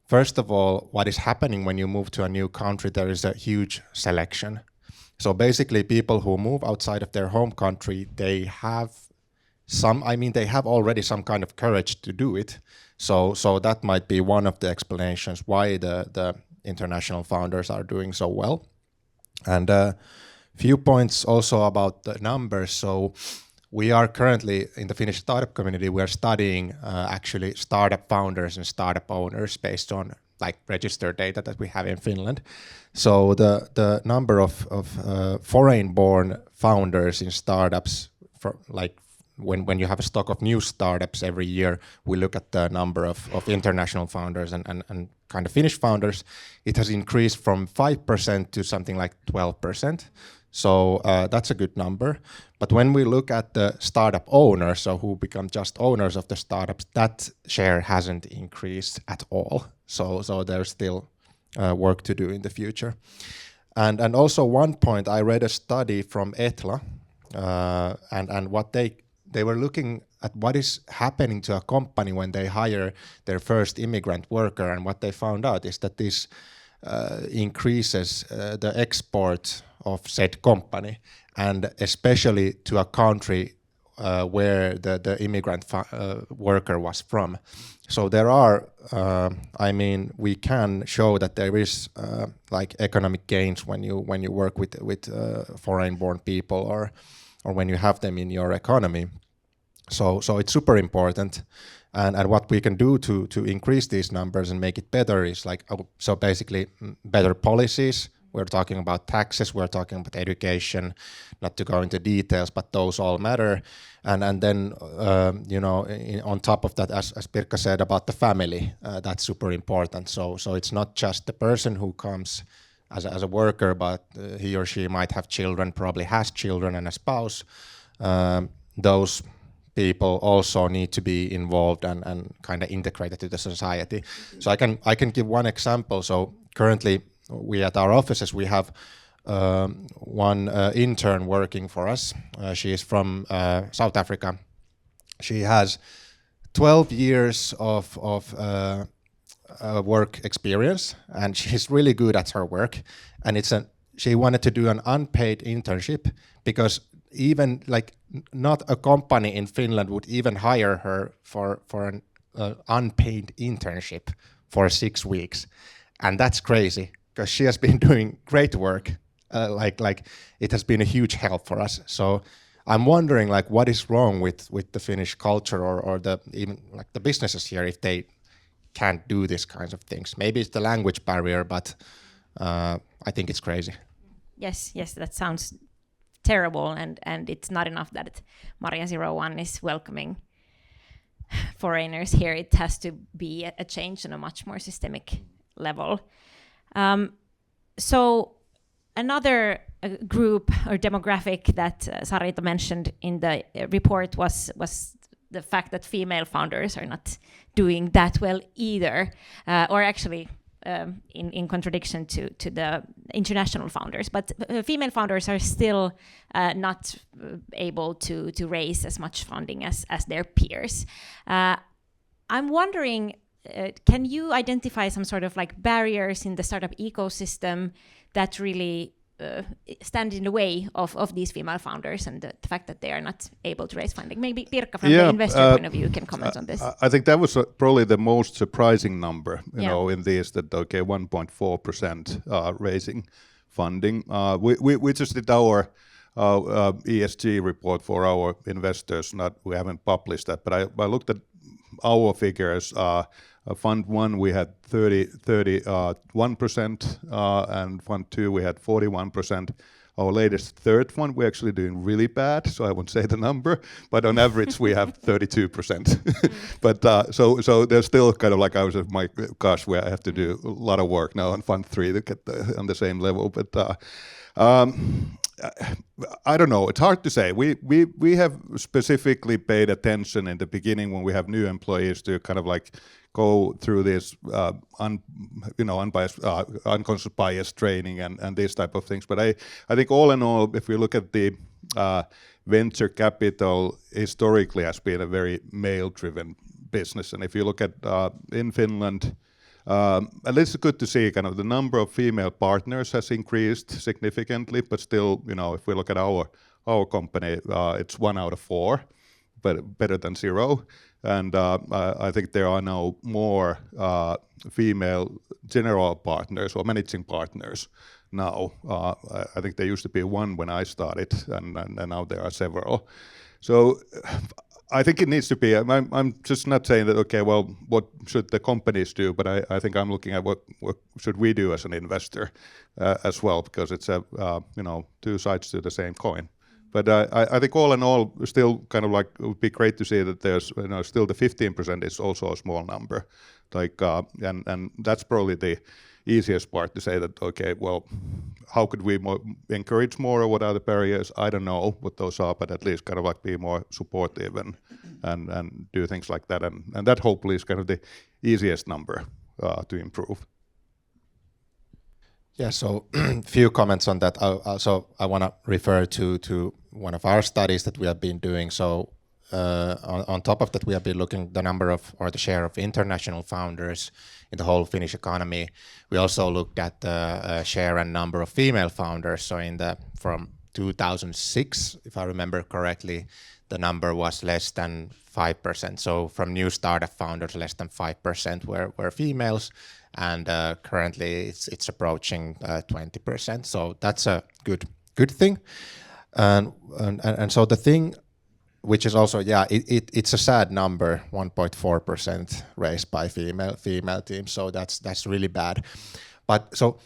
first of all, what is happening when you move to a new country, there is a huge selection. So basically, people who move outside of their home country, they have already some kind of courage to do it. So that might be one of the explanations why the international founders are doing so well. And few points also about the numbers. So we are currently in the Finnish startup community, we are studying actually startup founders and startup owners based on like registered data that we have in Finland. So the number of foreign-born founders in startups, when you have a stock of new startups every year, we look at the number of international founders and kind of Finnish founders. It has increased from 5% to something like 12%. So that's a good number. But when we look at the startup owners, so who become just owners of the startups, that share hasn't increased at all. So there's still work to do in the future. And also one point, I read a study from Etla, and what they were looking at what is happening to a company when they hire their first immigrant worker, and what they found out is that this increases the export of said company, and especially to a country where the immigrant worker was from. So there are, we can show that there is like economic gains when you work with foreign-born people or when you have them in your economy. So it's super important, and what we can do to increase these numbers and make it better is so basically better policies. We're talking about taxes, we're talking about education, not to go into details, but those all matter. And then, on top of that, as Pirkka said about the family, that's super important. So it's not just the person who comes as a worker, but he or she might have children, probably has children and a spouse. Those people also need to be involved and kind of integrated to the society. So I can give one example. So currently we at our offices, we have one intern working for us. She is from South Africa. She has 12 years of work experience, and she's really good at her work. And she wanted to do an unpaid internship because even not a company in Finland would even hire her for an unpaid internship for 6 weeks, and that's crazy because she has been doing great work. It has been a huge help for us. So I'm wondering what is wrong with the Finnish culture or even the businesses here if they can't do these kinds of things. Maybe it's the language barrier, but I think it's crazy. Yes, that sounds terrible, and it's not enough that Maria 01 is welcoming foreigners here. It has to be a change on a much more systemic level. So another group or demographic that Sarita mentioned in the report was the fact that female founders are not doing that well either, or actually in contradiction to the international founders. But female founders are still not able to raise as much funding as their peers. I'm wondering, can you identify some sort of barriers in the startup ecosystem that really stand in the way of these female founders and the fact that they are not able to raise funding? Maybe Pirkka, from the investor point of view, can comment on this. I think that was probably the most surprising number, in this, that 1.4% raising funding. We just did our ESG report for our investors. We haven't published that, but I looked at our figures. Fund 1 we had 31%, and Fund 2 we had 41%. Our latest third fund we're actually doing really bad, so I won't say the number, but on average we have 32%. But so there's still kind of I was my gosh, where I have to do a lot of work now on Fund 3 to get on the same level. But I don't know. It's hard to say. We have specifically paid attention in the beginning when we have new employees to kind of go through this unbiased, unconscious bias training and these type of things. But I think all in all, if we look at the venture capital, historically has been a very male-driven business. And if you look at in Finland, at least it's good to see kind of the number of female partners has increased significantly, but still, if we look at our company, it's 1 out of 4, but better than 0. And I think there are now more female general partners or managing partners now. I think there used to be 1 when I started, and now there are several. So I think it needs to be. I'm just not saying that. Okay, well, what should the companies do? But I think I'm looking at what should we do as an investor as well, because it's two sides to the same coin. But I think all in all, still kind of it would be great to see that there's still the 15% is also a small number, and that's probably the easiest part to say that. Okay, well, how could we encourage more, or what are the barriers? I don't know what those are, but at least kind of be more supportive and do things like that, and that hopefully is kind of the easiest number to improve. Yeah, so few comments on that. So I want to refer to one of our studies that we have been doing. So on top of that, we have been looking the number of, or the share of international founders in the whole Finnish economy. We also looked at the share and number of female founders. So from 2006, if I remember correctly, the number was less than 5%. So from new startup founders, less than 5% were females. And currently it's approaching 20%. So that's a good thing. And so the thing, which is also, it's a sad number, 1.4% raised by female teams. So that's really bad. But so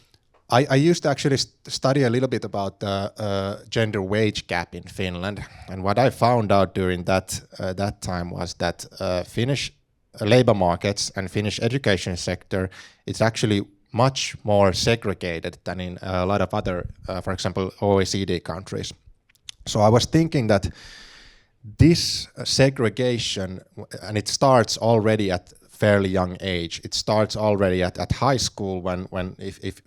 I used to actually study a little bit about the gender wage gap in Finland. And what I found out during that time was that Finnish labor markets and Finnish education sector, it's actually much more segregated than in a lot of other, for example, OECD countries. So I was thinking that this segregation, and it starts already at fairly young age. It starts already at high school when if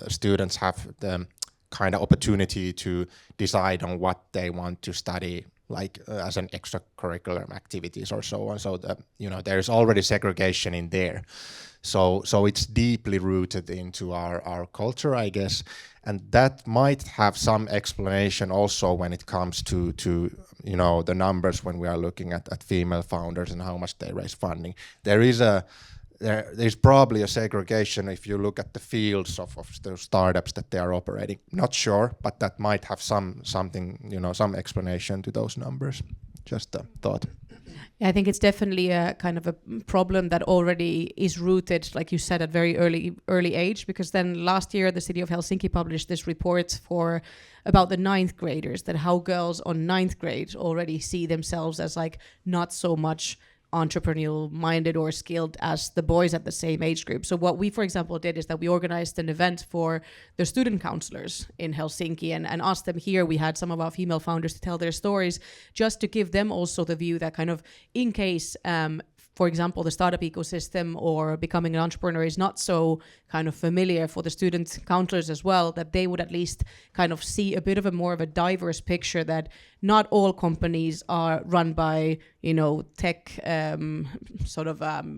students have the kind of opportunity to decide on what they want to study, like as an extracurricular activities or so on. So that, there is already segregation in there. So it's deeply rooted into our culture, I guess, and that might have some explanation also when it comes to the numbers when we are looking at female founders and how much they raise funding. There's probably a segregation if you look at the fields of the startups that they are operating. Not sure, but that might have some explanation to those numbers. Just a thought. Yeah, I think it's definitely a kind of a problem that already is rooted, like you said, at very early age, because then last year the city of Helsinki published this report about the 9th graders, that how girls on 9th grade already see themselves as like not so much entrepreneurial minded or skilled as the boys at the same age group. So what we, for example, did is that we organized an event for the student counselors in Helsinki and asked them here. We had some of our female founders to tell their stories, just to give them also the view that kind of in case, for example, the startup ecosystem or becoming an entrepreneur is not so kind of familiar for the student counselors as well, that they would at least kind of see a bit of a more of a diverse picture, that not all companies are run by, tech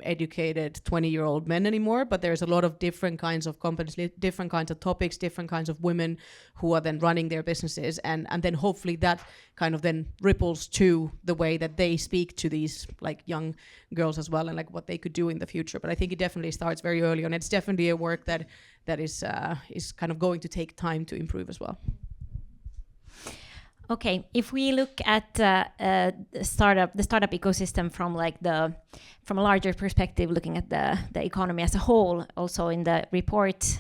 educated 20-year-old men anymore, but there's a lot of different kinds of companies, different kinds of topics, different kinds of women who are then running their businesses. And then hopefully that kind of then ripples to the way that they speak to these like young girls as well, and like what they could do in the future. But I think it definitely starts very early on. It's definitely a work that is kind of going to take time to improve as well. Okay, if we look at the startup ecosystem from a larger perspective, looking at the economy as a whole, also in the report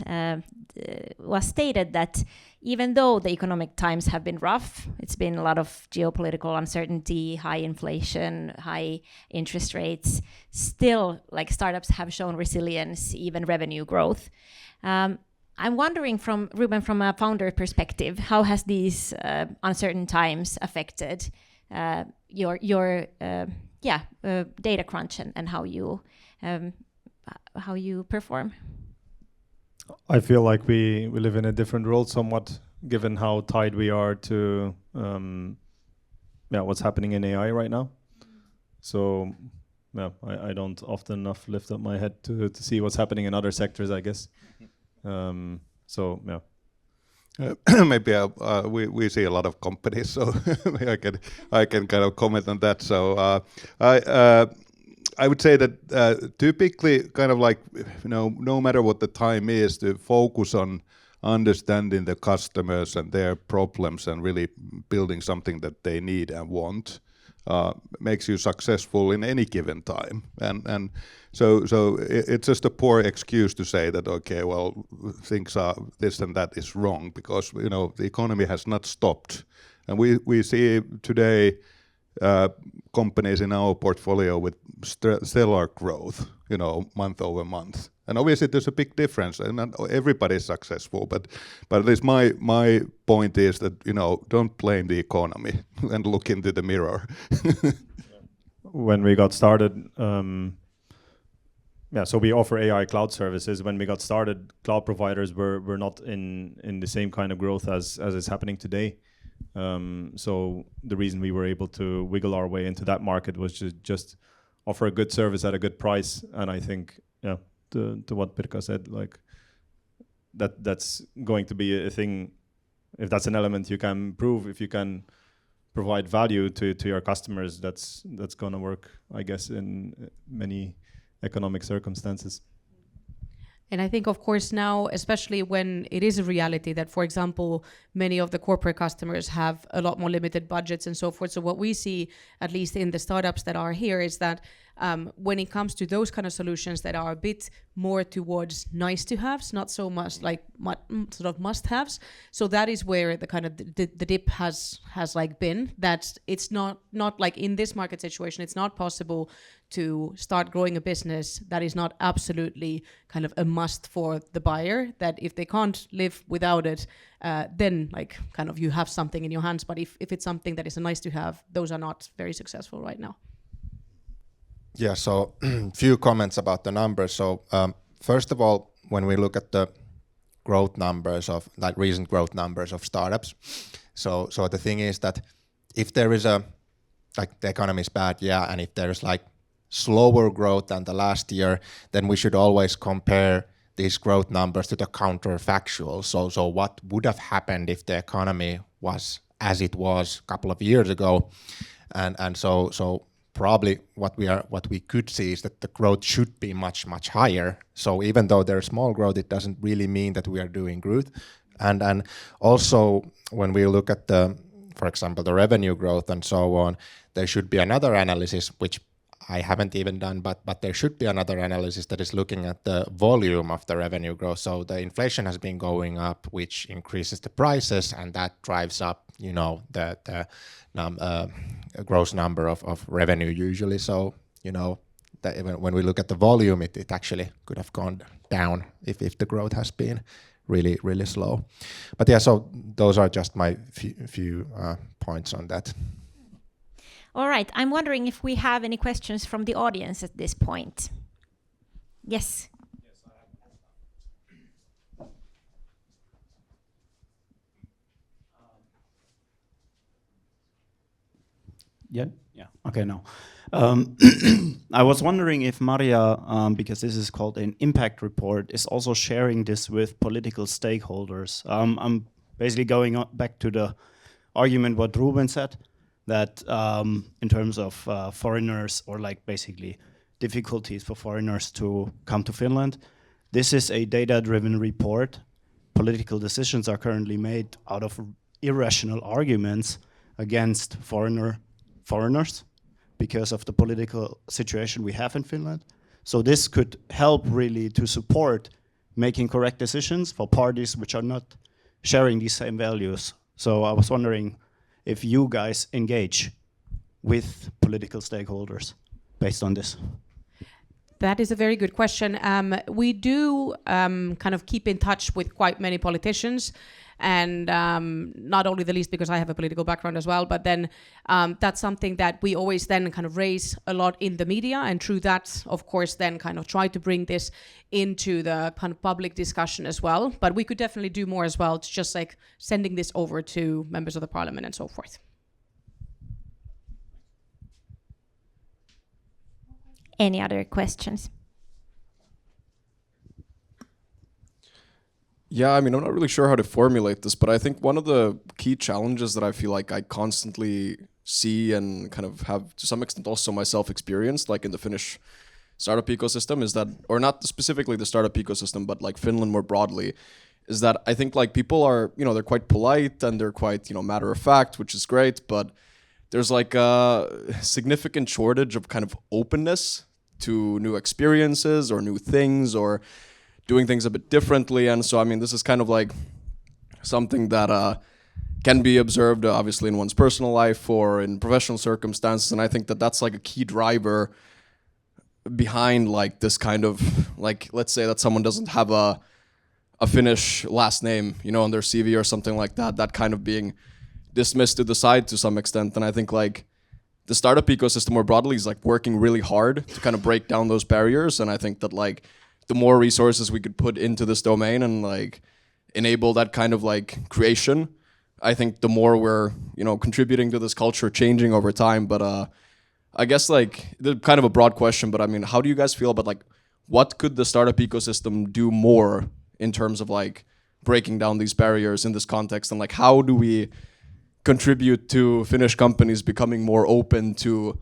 was stated that even though the economic times have been rough, it's been a lot of geopolitical uncertainty, high inflation, high interest rates, still like startups have shown resilience, even revenue growth. I'm wondering Ruben, from a founder perspective, how has these uncertain times affected your data crunch and how you perform? I feel like we live in a different world somewhat, given how tied we are to what's happening in AI right now. So I don't often enough lift up my head to see what's happening in other sectors, I guess. Maybe we see a lot of companies, so I can kind of comment on that. So I would say that typically, kind of like no matter what the time is, to focus on understanding the customers and their problems and really building something that they need and want makes you successful in any given time. And so it's just a poor excuse to say that, okay, well, things are this and that is wrong, because the economy has not stopped, and we see today companies in our portfolio with stellar growth, month over month. And obviously there's a big difference, and not everybody's successful, but at least my point is that don't blame the economy and look into the mirror. When we got started, so we offer AI cloud services. When we got started, cloud providers were not in the same kind of growth as is happening today. So the reason we were able to wiggle our way into that market was to just offer a good service at a good price. And I think, to what Pirkka said, like that's going to be a thing. If that's an element you can prove, if you can provide value to your customers, that's going to work, I guess, in many economic circumstances. And I think, of course, now, especially when it is a reality that, for example, many of the corporate customers have a lot more limited budgets and so forth. So what we see, at least in the startups that are here, is that when it comes to those kind of solutions that are a bit more towards nice to haves, not so much like sort of must haves. So that is where the kind of the dip has like been, that it's not like in this market situation, it's not possible to start growing a business that is not absolutely kind of a must for the buyer, that if they can't live without it, then like kind of you have something in your hands. But if it's something that is a nice to have, those are not very successful right now. Yeah, so few comments about the numbers. So first of all, when we look at the growth numbers of like recent growth numbers of startups. So the thing is that if there is a like the economy is bad, yeah, and if there's like slower growth than the last year, then we should always compare these growth numbers to the counterfactual. So what would have happened if the economy was as it was a couple of years ago, and so probably what we could see is that the growth should be much higher. So even though there's small growth, it doesn't really mean that we are doing growth. And also when we look at for example, the revenue growth and so on, there should be another analysis, which I haven't even done, but there should be another analysis that is looking at the volume of the revenue growth. So the inflation has been going up, which increases the prices, and that drives up, the gross number of revenue usually. So, that when we look at the volume, it actually could have gone down if the growth has been really slow. But yeah, so those are just my few points on that. All right, I'm wondering if we have any questions from the audience at this point. Yes. Yeah. Okay, no. I was wondering if Maria, because this is called an impact report, is also sharing this with political stakeholders. I'm basically going back to the argument what Ruben said, that in terms of foreigners or like basically difficulties for foreigners to come to Finland, this is a data-driven report. Political decisions are currently made out of irrational arguments against foreigners because of the political situation we have in Finland. So this could help really to support making correct decisions for parties which are not sharing these same values. So I was wondering if you guys engage with political stakeholders based on this. That is a very good question. We do kind of keep in touch with quite many politicians, and not only the least because I have a political background as well, but then that's something that we always then kind of raise a lot in the media, and through that, of course, then kind of try to bring this into the kind of public discussion as well. But we could definitely do more as well, to just like sending this over to members of the parliament and so forth. Any other questions? Yeah, I mean, I'm not really sure how to formulate this, but I think one of the key challenges that I feel like I constantly see and kind of have to some extent also myself experienced, like in the Finnish startup ecosystem, is that, or not specifically the startup ecosystem, but like Finland more broadly, is that I think like people are, they're quite polite and they're quite, matter of fact, which is great, but there's like a significant shortage of kind of openness to new experiences or new things or doing things a bit differently. And so, I mean, this is kind of like something that can be observed obviously in one's personal life or in professional circumstances. And I think that that's like a key driver behind like this kind of like, let's say that someone doesn't have a Finnish last name, on their CV or something like that, that kind of being dismissed to the side to some extent. And I think like the startup ecosystem more broadly is like working really hard to kind of break down those barriers. And I think that like the more resources we could put into this domain and like enable that kind of like creation, I think the more we're, contributing to this culture changing over time. But I guess like the kind of a broad question, but I mean, how do you guys feel about like what could the startup ecosystem do more in terms of like breaking down these barriers in this context? And like how do we contribute to Finnish companies becoming more open to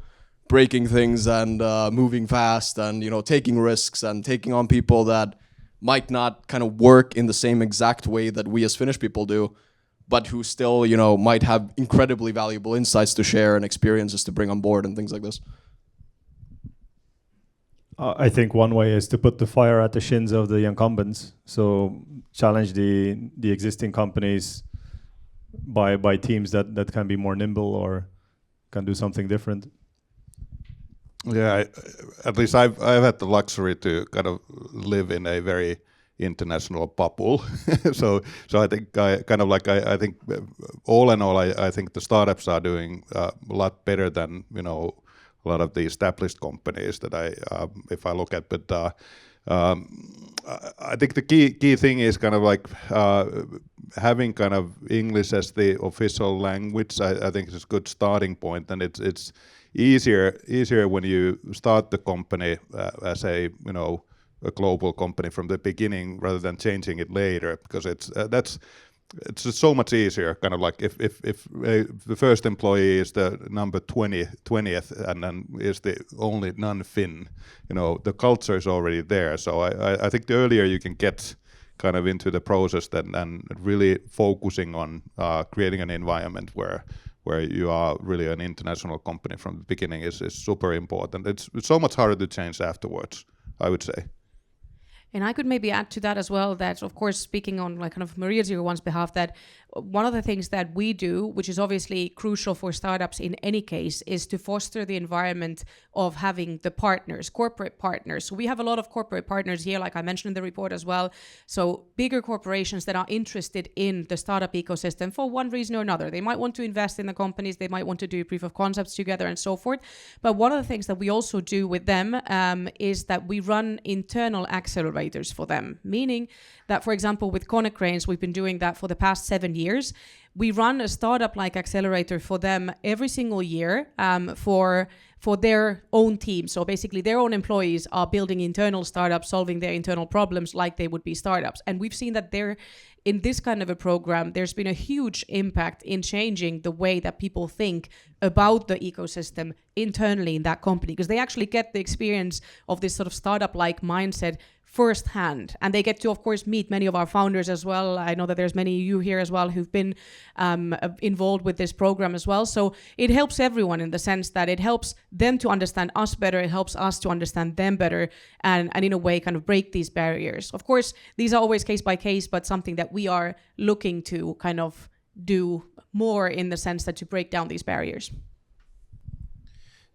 breaking things and moving fast and taking risks and taking on people that might not kind of work in the same exact way that we as Finnish people do, but who still might have incredibly valuable insights to share and experiences to bring on board and things like this? I think one way is to put the fire at the shins of the incumbents. So challenge the existing companies by teams that can be more nimble or can do something different. Yeah, at least I've had the luxury to kind of live in a very international bubble. so I think I think all in all, I think the startups are doing a lot better than a lot of the established companies that if I look at. But I think the key thing is kind of like having kind of English as the official language. I think it's a good starting point, and it's easier when you start the company as a global company from the beginning rather than changing it later, because it's just so much easier. Kind of like if the first employee is the number 20th and then is the only non-Finn, the culture is already there. So I think the earlier you can get kind of into the process and really focusing on creating an environment where you are really an international company from the beginning is super important. It's so much harder to change afterwards, I would say. And I could maybe add to that as well that, of course, speaking on like kind of Maria01's behalf, that one of the things that we do, which is obviously crucial for startups in any case, is to foster the environment of having the partners, corporate partners. So we have a lot of corporate partners here, like I mentioned in the report as well. So bigger corporations that are interested in the startup ecosystem for one reason or another. They might want to invest in the companies, they might want to do proof of concepts together and so forth. But one of the things that we also do with them is that we run internal accelerators for them, meaning that, for example, with Konecranes, we've been doing that for the past 7 years. We run a startup-like accelerator for them every single year for their own team. So basically their own employees are building internal startups, solving their internal problems like they would be startups. And we've seen that in this kind of a program, there's been a huge impact in changing the way that people think about the ecosystem internally in that company, because they actually get the experience of this sort of startup-like mindset firsthand, and they get to, of course, meet many of our founders as well. I know that there's many of you here as well who've been involved with this program as well. So it helps everyone in the sense that it helps them to understand us better, it helps us to understand them better, and in a way kind of break these barriers. Of course, these are always case by case, but something that we are looking to kind of do more in the sense that to break down these barriers.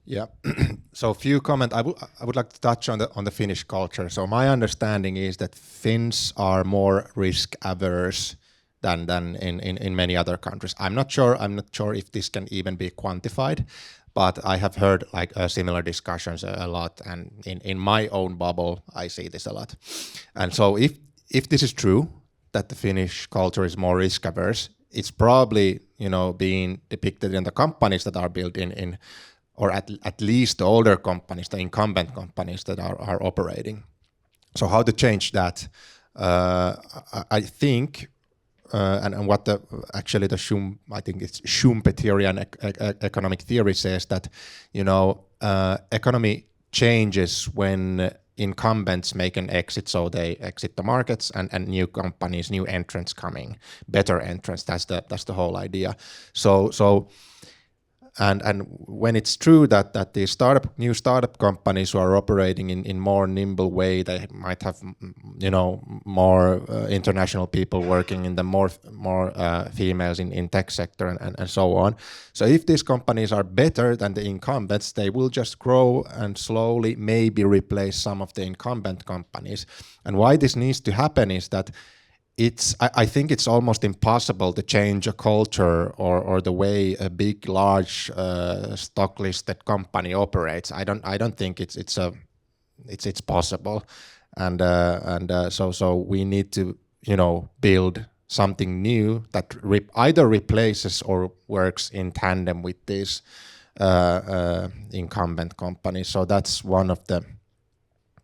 Yeah. So a few comments. I would like to touch on the Finnish culture. So my understanding is that Finns are more risk averse than in many other countries. I'm not sure if this can even be quantified, but I have heard like similar discussions a lot, and in my own bubble I see this a lot. And so if this is true, that the Finnish culture is more risk averse, it's probably being depicted in the companies that are built in or at least the older companies, the incumbent companies that are operating. So how to change that? I think, and what the Schumpeterian economic theory says, that economy changes when incumbents make an exit, so they exit the markets, and new companies, new entrants coming, better entrants. That's the whole idea. So. And when it's true that the new startup companies who are operating in more nimble way, they might have more international people working in the more females in tech sector and so on. So if these companies are better than the incumbents, they will just grow and slowly maybe replace some of the incumbent companies. And why this needs to happen is that I think it's almost impossible to change a culture or the way a big, large stock listed company operates. I don't think it's possible, and so we need to build something new that either replaces or works in tandem with these incumbent companies. So that's one of the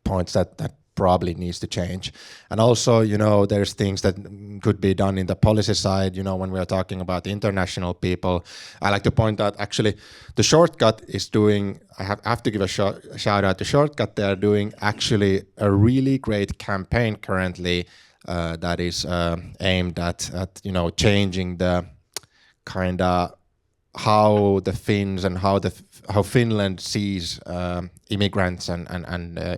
points that probably needs to change. And also, there's things that could be done in the policy side. When we are talking about international people, I like to point out actually the Shortcut is doing, I have to give a shout out to Shortcut. They are doing actually a really great campaign currently that is aimed at changing the kind of how the Finns and how Finland sees immigrants and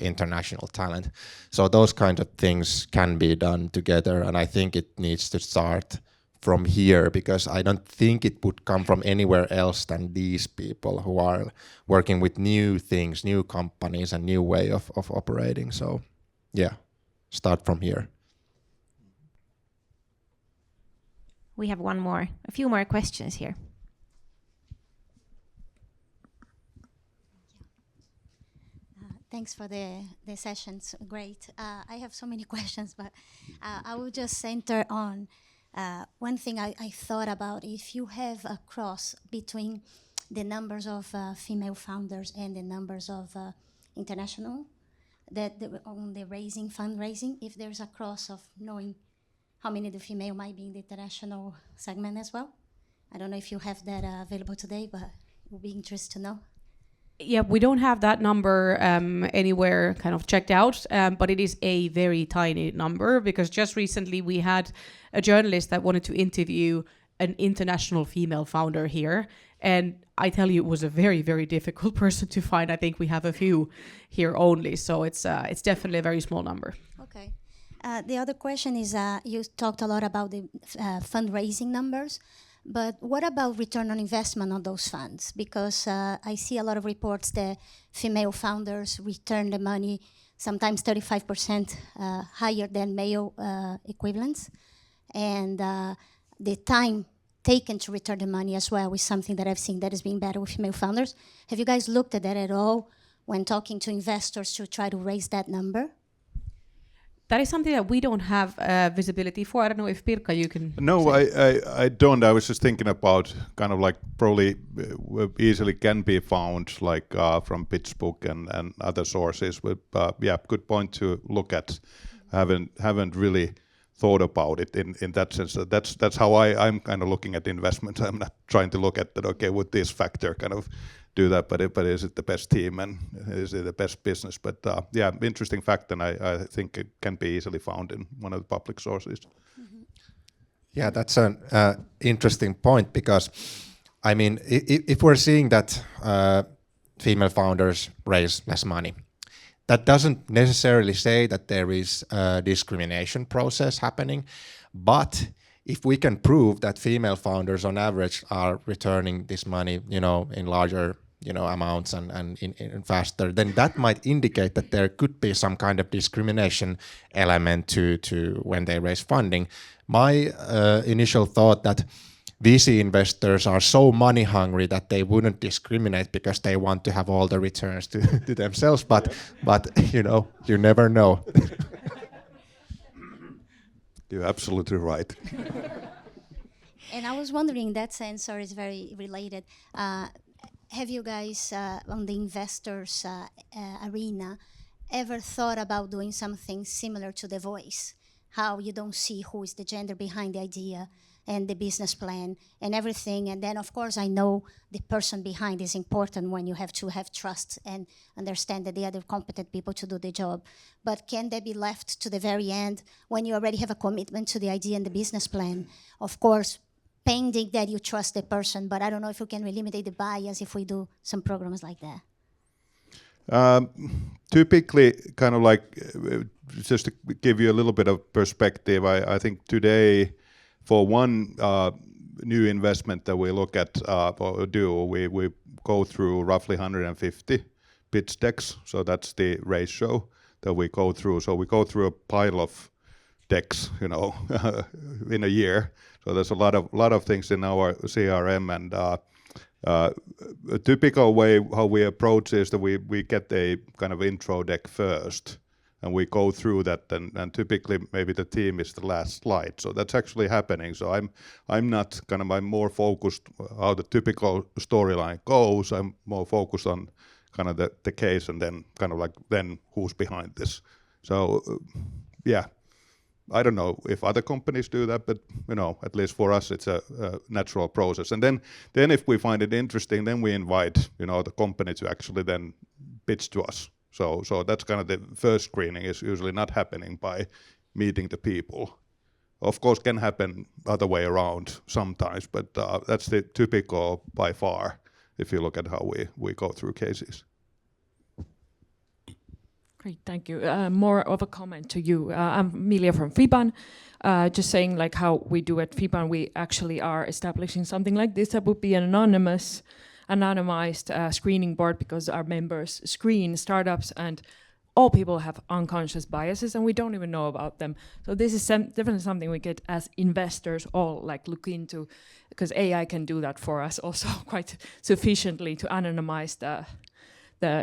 international talent. So those kind of things can be done together, and I think it needs to start from here, because I don't think it would come from anywhere else than these people who are working with new things, new companies, and new way of operating. So yeah, start from here. We have a few more questions here. Thanks for the sessions. Great. I have so many questions, but I will just center on one thing I thought about. If you have a cross between the numbers of female founders and the numbers of international, on the fundraising, if there's a cross of knowing how many the female might be in the international segment as well. I don't know if you have that available today, but it would be interesting to know. Yeah, we don't have that number anywhere kind of checked out, but it is a very tiny number because just recently we had a journalist that wanted to interview an international female founder here. And I tell you, it was a very, very difficult person to find. I think we have a few here only. So it's definitely a very small number. Okay. The other question is, you talked a lot about the fundraising numbers. But what about return on investment on those funds? Because I see a lot of reports that female founders return the money sometimes 35% higher than male equivalents. And the time taken to return the money as well is something that I've seen that is being better with female founders. Have you guys looked at that at all when talking to investors to try to raise that number? That is something that we don't have visibility for. I don't know if Pirkka, you can. No, I don't. I was just thinking about kind of like probably easily can be found like from PitchBook and other sources. But yeah, good point to look at. Haven't really thought about it in that sense. That's how I'm kind of looking at investments. I'm not trying to look at that. Okay, would this factor kind of do that? But is it the best team and is it the best business? But yeah, interesting fact, and I think it can be easily found in one of the public sources. Mm-hmm. Yeah, that's an interesting point because, I mean, if we're seeing that female founders raise less money, that doesn't necessarily say that there is a discrimination process happening, but if we can prove that female founders on average are returning this money, in larger, amounts and in faster, then that might indicate that there could be some kind of discrimination element to when they raise funding. My initial thought that VC investors are so money hungry that they wouldn't discriminate because they want to have all the returns to themselves, but you never know. You're absolutely right. And I was wondering, that sensor is very related. Have you guys, on the investors arena, ever thought about doing something similar to The Voice? How you don't see who is the gender behind the idea and the business plan and everything. And then, of course, I know the person behind is important when you have to have trust and understand that the other competent people to do the job. But can they be left to the very end when you already have a commitment to the idea and the business plan? Of course, pending that you trust the person, but I don't know if we can eliminate the bias if we do some programs like that. Typically, kind of like, just to give you a little bit of perspective, I think today, for one new investment that we look at or do, we go through roughly 150 pitch decks. So that's the ratio that we go through. So we go through a pile of decks, in a year. So there's a lot of things in our CRM, and a typical way how we approach is that we get a kind of intro deck first, and we go through that, and typically maybe the team is the last slide. So that's actually happening. So I'm more focused how the typical storyline goes. I'm more focused on kind of the case, and then kind of like then who's behind this. So yeah. I don't know if other companies do that, but at least for us, it's a natural process. And then if we find it interesting, then we invite the company to actually then pitch to us. So that's kind of the first screening is usually not happening by meeting the people. Of course, can happen other way around sometimes, but that's the typical by far if you look at how we go through cases. Great, thank you. More of a comment to you. I'm Emilia from FIBAN. Just saying like how we do at FIBAN, we actually are establishing something like this that would be an anonymized screening board, because our members screen startups and all people have unconscious biases and we don't even know about them. So this is definitely something we get as investors all like look into, because AI can do that for us also quite sufficiently to anonymize the the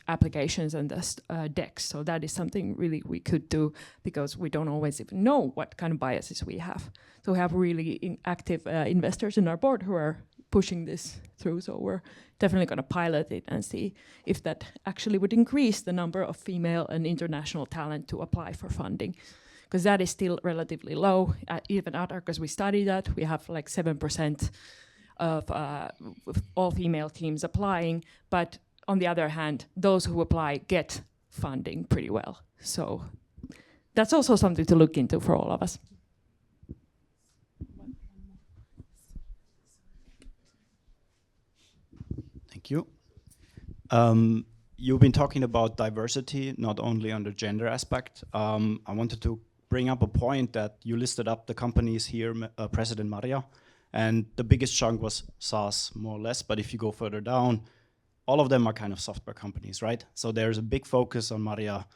applications and the decks. So that is something really we could do, because we don't always even know what kind of biases we have. So we have really active investors in our board who are pushing this through. So we're definitely going to pilot it and see if that actually would increase the number of female and international talent to apply for funding, because that is still relatively low. Even at Arcus, we studied that. We have like 7% of all female teams applying, but on the other hand, those who apply get funding pretty well. So that's also something to look into for all of us. Thank you. You've been talking about diversity, not only on the gender aspect. I wanted to bring up a point that you listed up the companies here, President Maria, and the biggest chunk was SaaS, more or less. But if you go further down, all of them are kind of software companies, right? So there's a big focus on Maria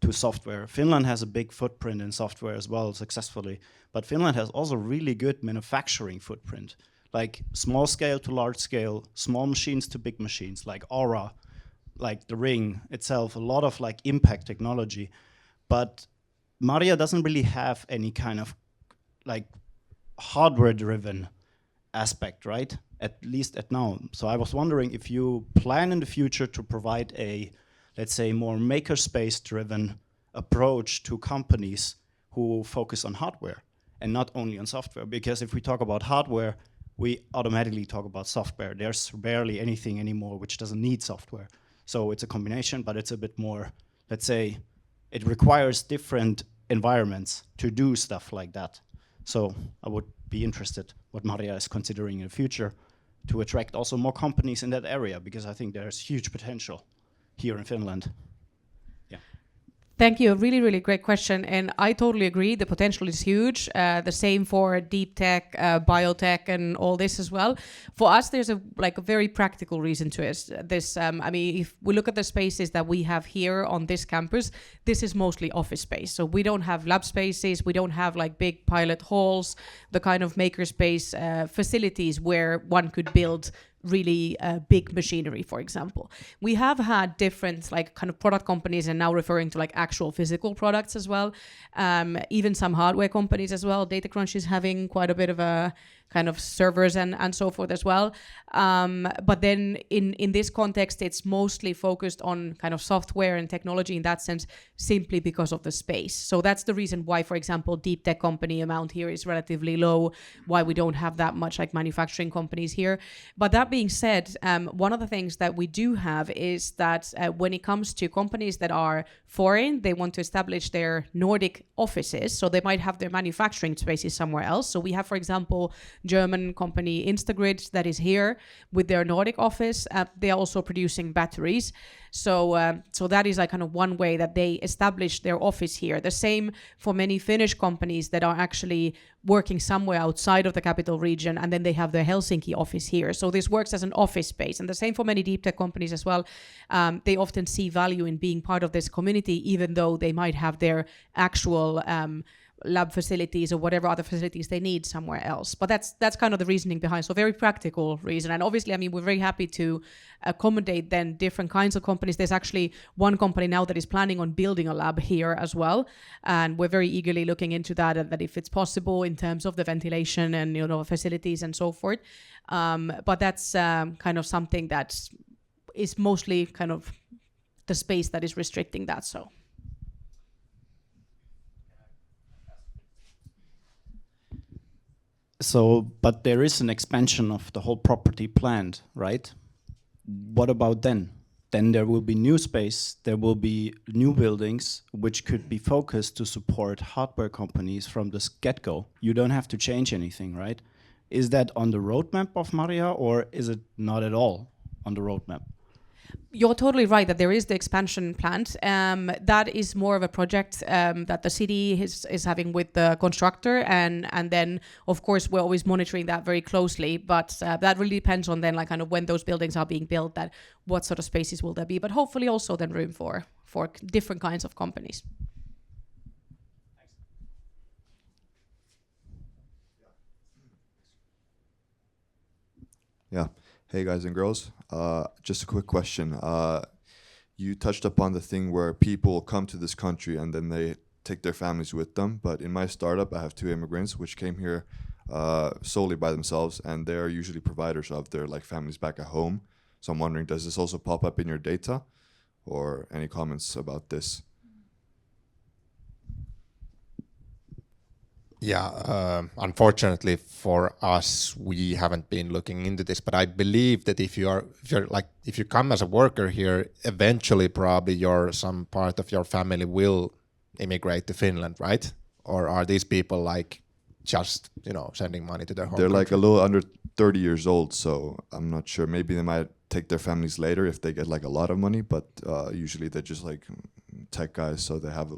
to software. Finland has a big footprint in software as well, successfully. But Finland has also really good manufacturing footprint, like small scale to large scale, small machines to big machines, like Aura, like the Ring itself, a lot of like impact technology. But Maria doesn't really have any kind of like hardware-driven aspect, right? At least at now. So I was wondering if you plan in the future to provide a, let's say, more makerspace-driven approach to companies who focus on hardware and not only on software. Because if we talk about hardware, we automatically talk about software. There's barely anything anymore which doesn't need software. So it's a combination, but it's a bit more, let's say, it requires different environments to do stuff like that. So I would be interested what Maria is considering in the future to attract also more companies in that area, because I think there's huge potential here in Finland. Thank you. A really, really great question. And I totally agree. The potential is huge. The same for deep tech, biotech, and all this as well. For us, there's a very practical reason to this. I mean, if we look at the spaces that we have here on this campus, this is mostly office space. So we don't have lab spaces. We don't have like big pilot halls, the kind of makerspace facilities where one could build really big machinery, for example. We have had different like kind of product companies, and now referring to like actual physical products as well. Even some hardware companies as well. Datacrunch is having quite a bit of a kind of servers and so forth as well. But then in this context, it's mostly focused on kind of software and technology in that sense, simply because of the space. So that's the reason why, for example, deep tech company amount here is relatively low, why we don't have that much like manufacturing companies here. But that being said, one of the things that we do have is that when it comes to companies that are foreign, they want to establish their Nordic offices. So they might have their manufacturing spaces somewhere else. So we have, for example, German company Instagrid that is here with their Nordic office. They are also producing batteries. So that is like kind of one way that they establish their office here. The same for many Finnish companies that are actually working somewhere outside of the capital region, and then they have their Helsinki office here. So this works as an office space. And the same for many deep tech companies as well. They often see value in being part of this community, even though they might have their actual lab facilities or whatever other facilities they need somewhere else. But that's kind of the reasoning behind. So very practical reason. And obviously, I mean, we're very happy to accommodate then different kinds of companies. There's actually one company now that is planning on building a lab here as well. And we're very eagerly looking into that if it's possible in terms of the ventilation and, facilities and so forth. But that's kind of something that is mostly kind of the space that is restricting that. So, but there is an expansion of the whole property planned, right? What about then? Then there will be new space, there will be new buildings, which could be focused to support hardware companies from the get-go. You don't have to change anything, right? Is that on the roadmap of Maria, or is it not at all on the roadmap? You're totally right that there is the expansion planned. That is more of a project that the city is having with the constructor, and then of course we're always monitoring that very closely. But that really depends on then like kind of when those buildings are being built, that what sort of spaces will there be. But hopefully also then room for different kinds of companies. Yeah. Hey guys and girls, just a quick question. You touched upon the thing where people come to this country and then they take their families with them. But in my startup, I have 2 immigrants which came here solely by themselves, and they're usually providers of their families back at home. So I'm wondering, does this also pop up in your data, or any comments about this? Yeah, unfortunately for us, we haven't been looking into this. But I believe that if you come as a worker here, eventually probably some part of your family will immigrate to Finland, right? Or are these people just sending money to their home They're country? a little under 30 years old, so I'm not sure. Maybe they might take their families later if they get a lot of money, but usually they're just tech guys, so they have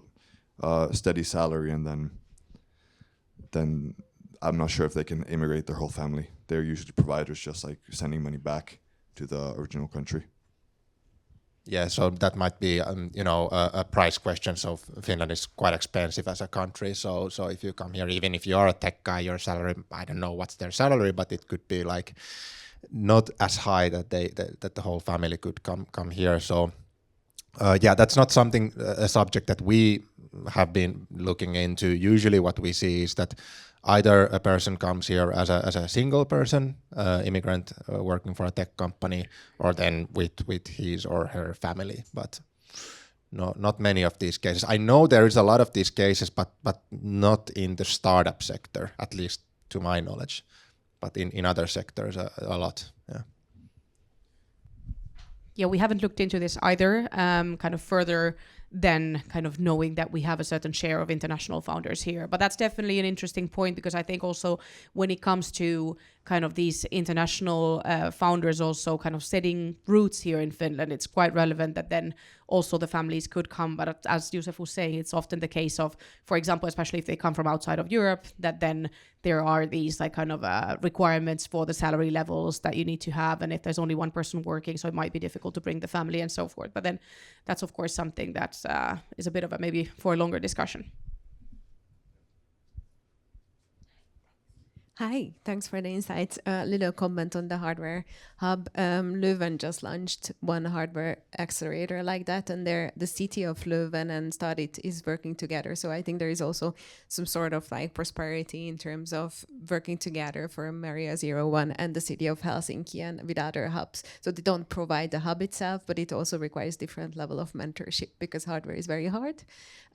a steady salary, and then I'm not sure if they can immigrate their whole family. They're usually providers, just sending money back to the original country. Yeah, so that might be a price question. So Finland is quite expensive as a country. So if you come here, even if you are a tech guy, your salary, I don't know what's their salary, but it could be not as high that the whole family could come here. So that's not a subject that we have been looking into. Usually what we see is that either a person comes here as a single person, immigrant working for a tech company, or then with his or her family. But no, not many of these cases. I know there is a lot of these cases, but not in the startup sector, at least to my knowledge. But in other sectors, a lot. Yeah. Yeah, we haven't looked into this either, kind of further than kind of knowing that we have a certain share of international founders here. But that's definitely an interesting point, because I think also when it comes to kind of these international founders also kind of setting roots here in Finland, it's quite relevant that then also the families could come. But as Josef was saying, it's often the case of, for example, especially if they come from outside of Europe, that then there are these requirements for the salary levels that you need to have. And if there's only one person working, so it might be difficult to bring the family and so forth. But then that's, of course, something that is a bit of a maybe for a longer discussion. Hi, thanks for the insights. Little comment on the hardware hub. Leuven just launched one hardware accelerator like that, and the city of Leuven and Stadit is working together. So I think there is also some sort of prosperity in terms of working together for Maria 01 and the city of Helsinki and with other hubs. So they don't provide the hub itself, but it also requires different level of mentorship, because hardware is very hard.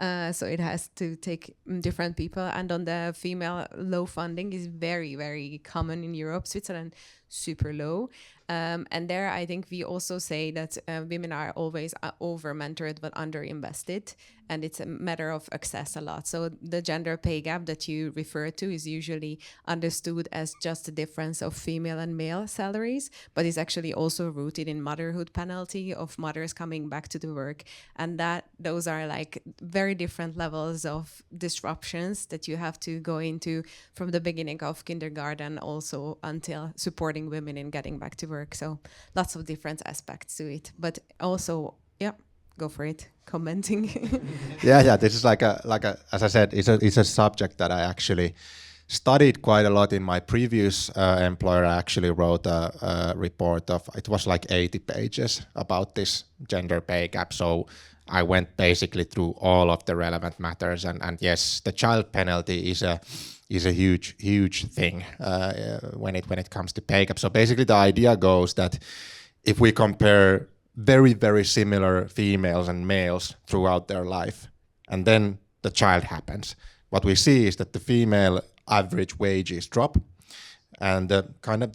So it has to take different people. And on the female, low funding is very, very common in Europe. Switzerland, super low. And there, I think we also say that women are always over-mentored but under-invested, and it's a matter of access a lot. So the gender pay gap that you refer to is usually understood as just the difference of female and male salaries, but is actually also rooted in motherhood penalty of mothers coming back to the work. And those are very different levels of disruptions that you have to go into from the beginning of kindergarten also until supporting women in getting back to work. So lots of different aspects to it, but also, go for it, commenting. Yeah. This is as I said, it's a subject that I actually studied quite a lot in my previous employer. I actually wrote a report it was 80 pages about this gender pay gap. So I went basically through all of the relevant matters, and yes, the child penalty is a huge thing when it comes to pay gap. So basically the idea goes that if we compare very, very similar females and males throughout their life, and then the child happens, what we see is that the female average wages drop, and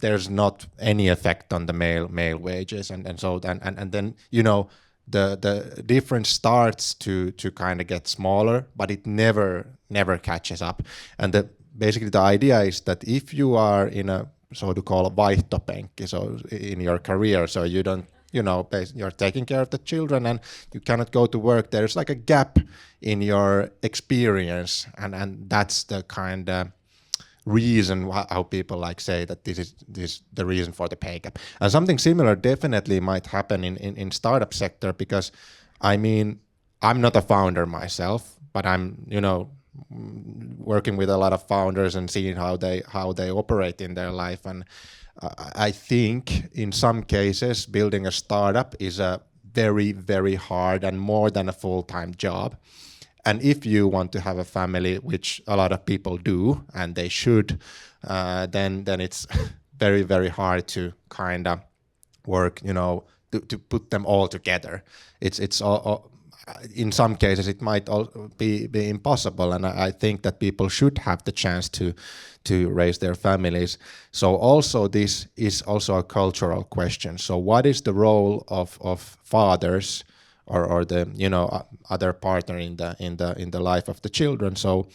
there's not any effect on the male wages, and then the difference starts to kind of get smaller, but it never catches up. And basically the idea is that if you are in a so-called vaihtopenkki, so in your career, so you don't, you're taking care of the children and you cannot go to work, there's a gap in your experience, and that's the kind of reason how people say that this is the reason for the pay gap. And something similar definitely might happen in startup sector, because I'm not a founder myself, but I'm working with a lot of founders and seeing how they operate in their life. And I think in some cases building a startup is a very, very hard and more than a full-time job. And if you want to have a family, which a lot of people do, and they should, then it's very, very hard to kind of work, to put them all together. It's all, in some cases it might be impossible, and I think that people should have the chance to raise their families. So also this is also a cultural question. So what is the role of fathers or the other partner in the life of the children? So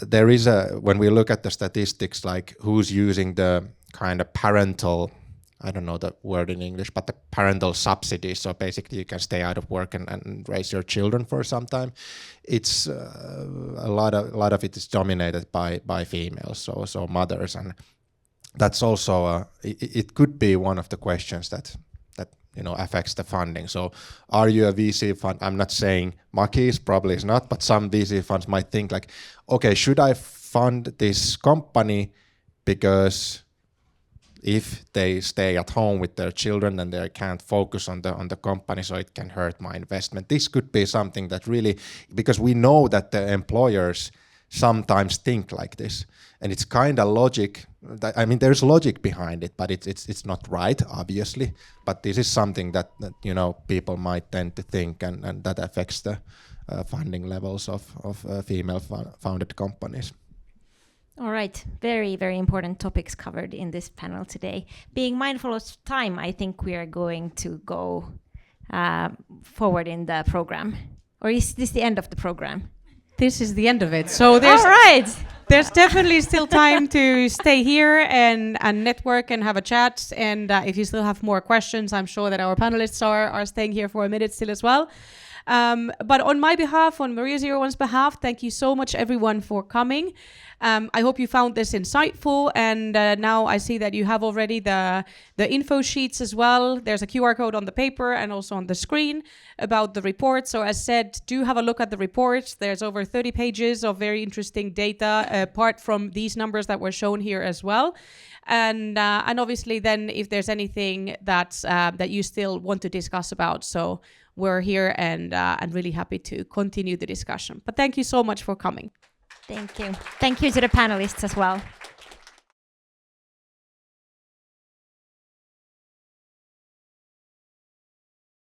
there is when we look at the statistics, like who's using the kind of parental, I don't know the word in English, but the parental subsidy. So basically you can stay out of work and raise your children for some time. It's a lot of it is dominated by females, so mothers, and that's also it could be one of the questions that affects the funding. So are you a VC fund? I'm not saying Maki's probably is not, but some VC funds might think like, okay, should I fund this company because if they stay at home with their children, then they can't focus on the company, so it can hurt my investment. This could be something that really, because we know that the employers sometimes think like this, and it's kind of logic. I mean, there's logic behind it, but it's not right, obviously. But this is something that people might tend to think, and that affects the funding levels of female-founded companies. All right, very, very important topics covered in this panel today. Being mindful of time, I think we are going to go forward in the program. Or is this the end of the program? This is the end of it. So there's all right. There's definitely still time to stay here and network and have a chat. And if you still have more questions, I'm sure that our panelists are staying here for a minute still as well. But on my behalf, on Maria01's behalf, thank you so much, everyone, for coming. I hope you found this insightful. And now I see that you have already the info sheets as well. There's a QR code on the paper and also on the screen about the report. So as said, do have a look at the report. There's over 30 pages of very interesting data, apart from these numbers that were shown here as well. And obviously then if there's anything that you still want to discuss about, so we're here and really happy to continue the discussion. But thank you so much for coming. Thank you. Thank you to the panelists as well.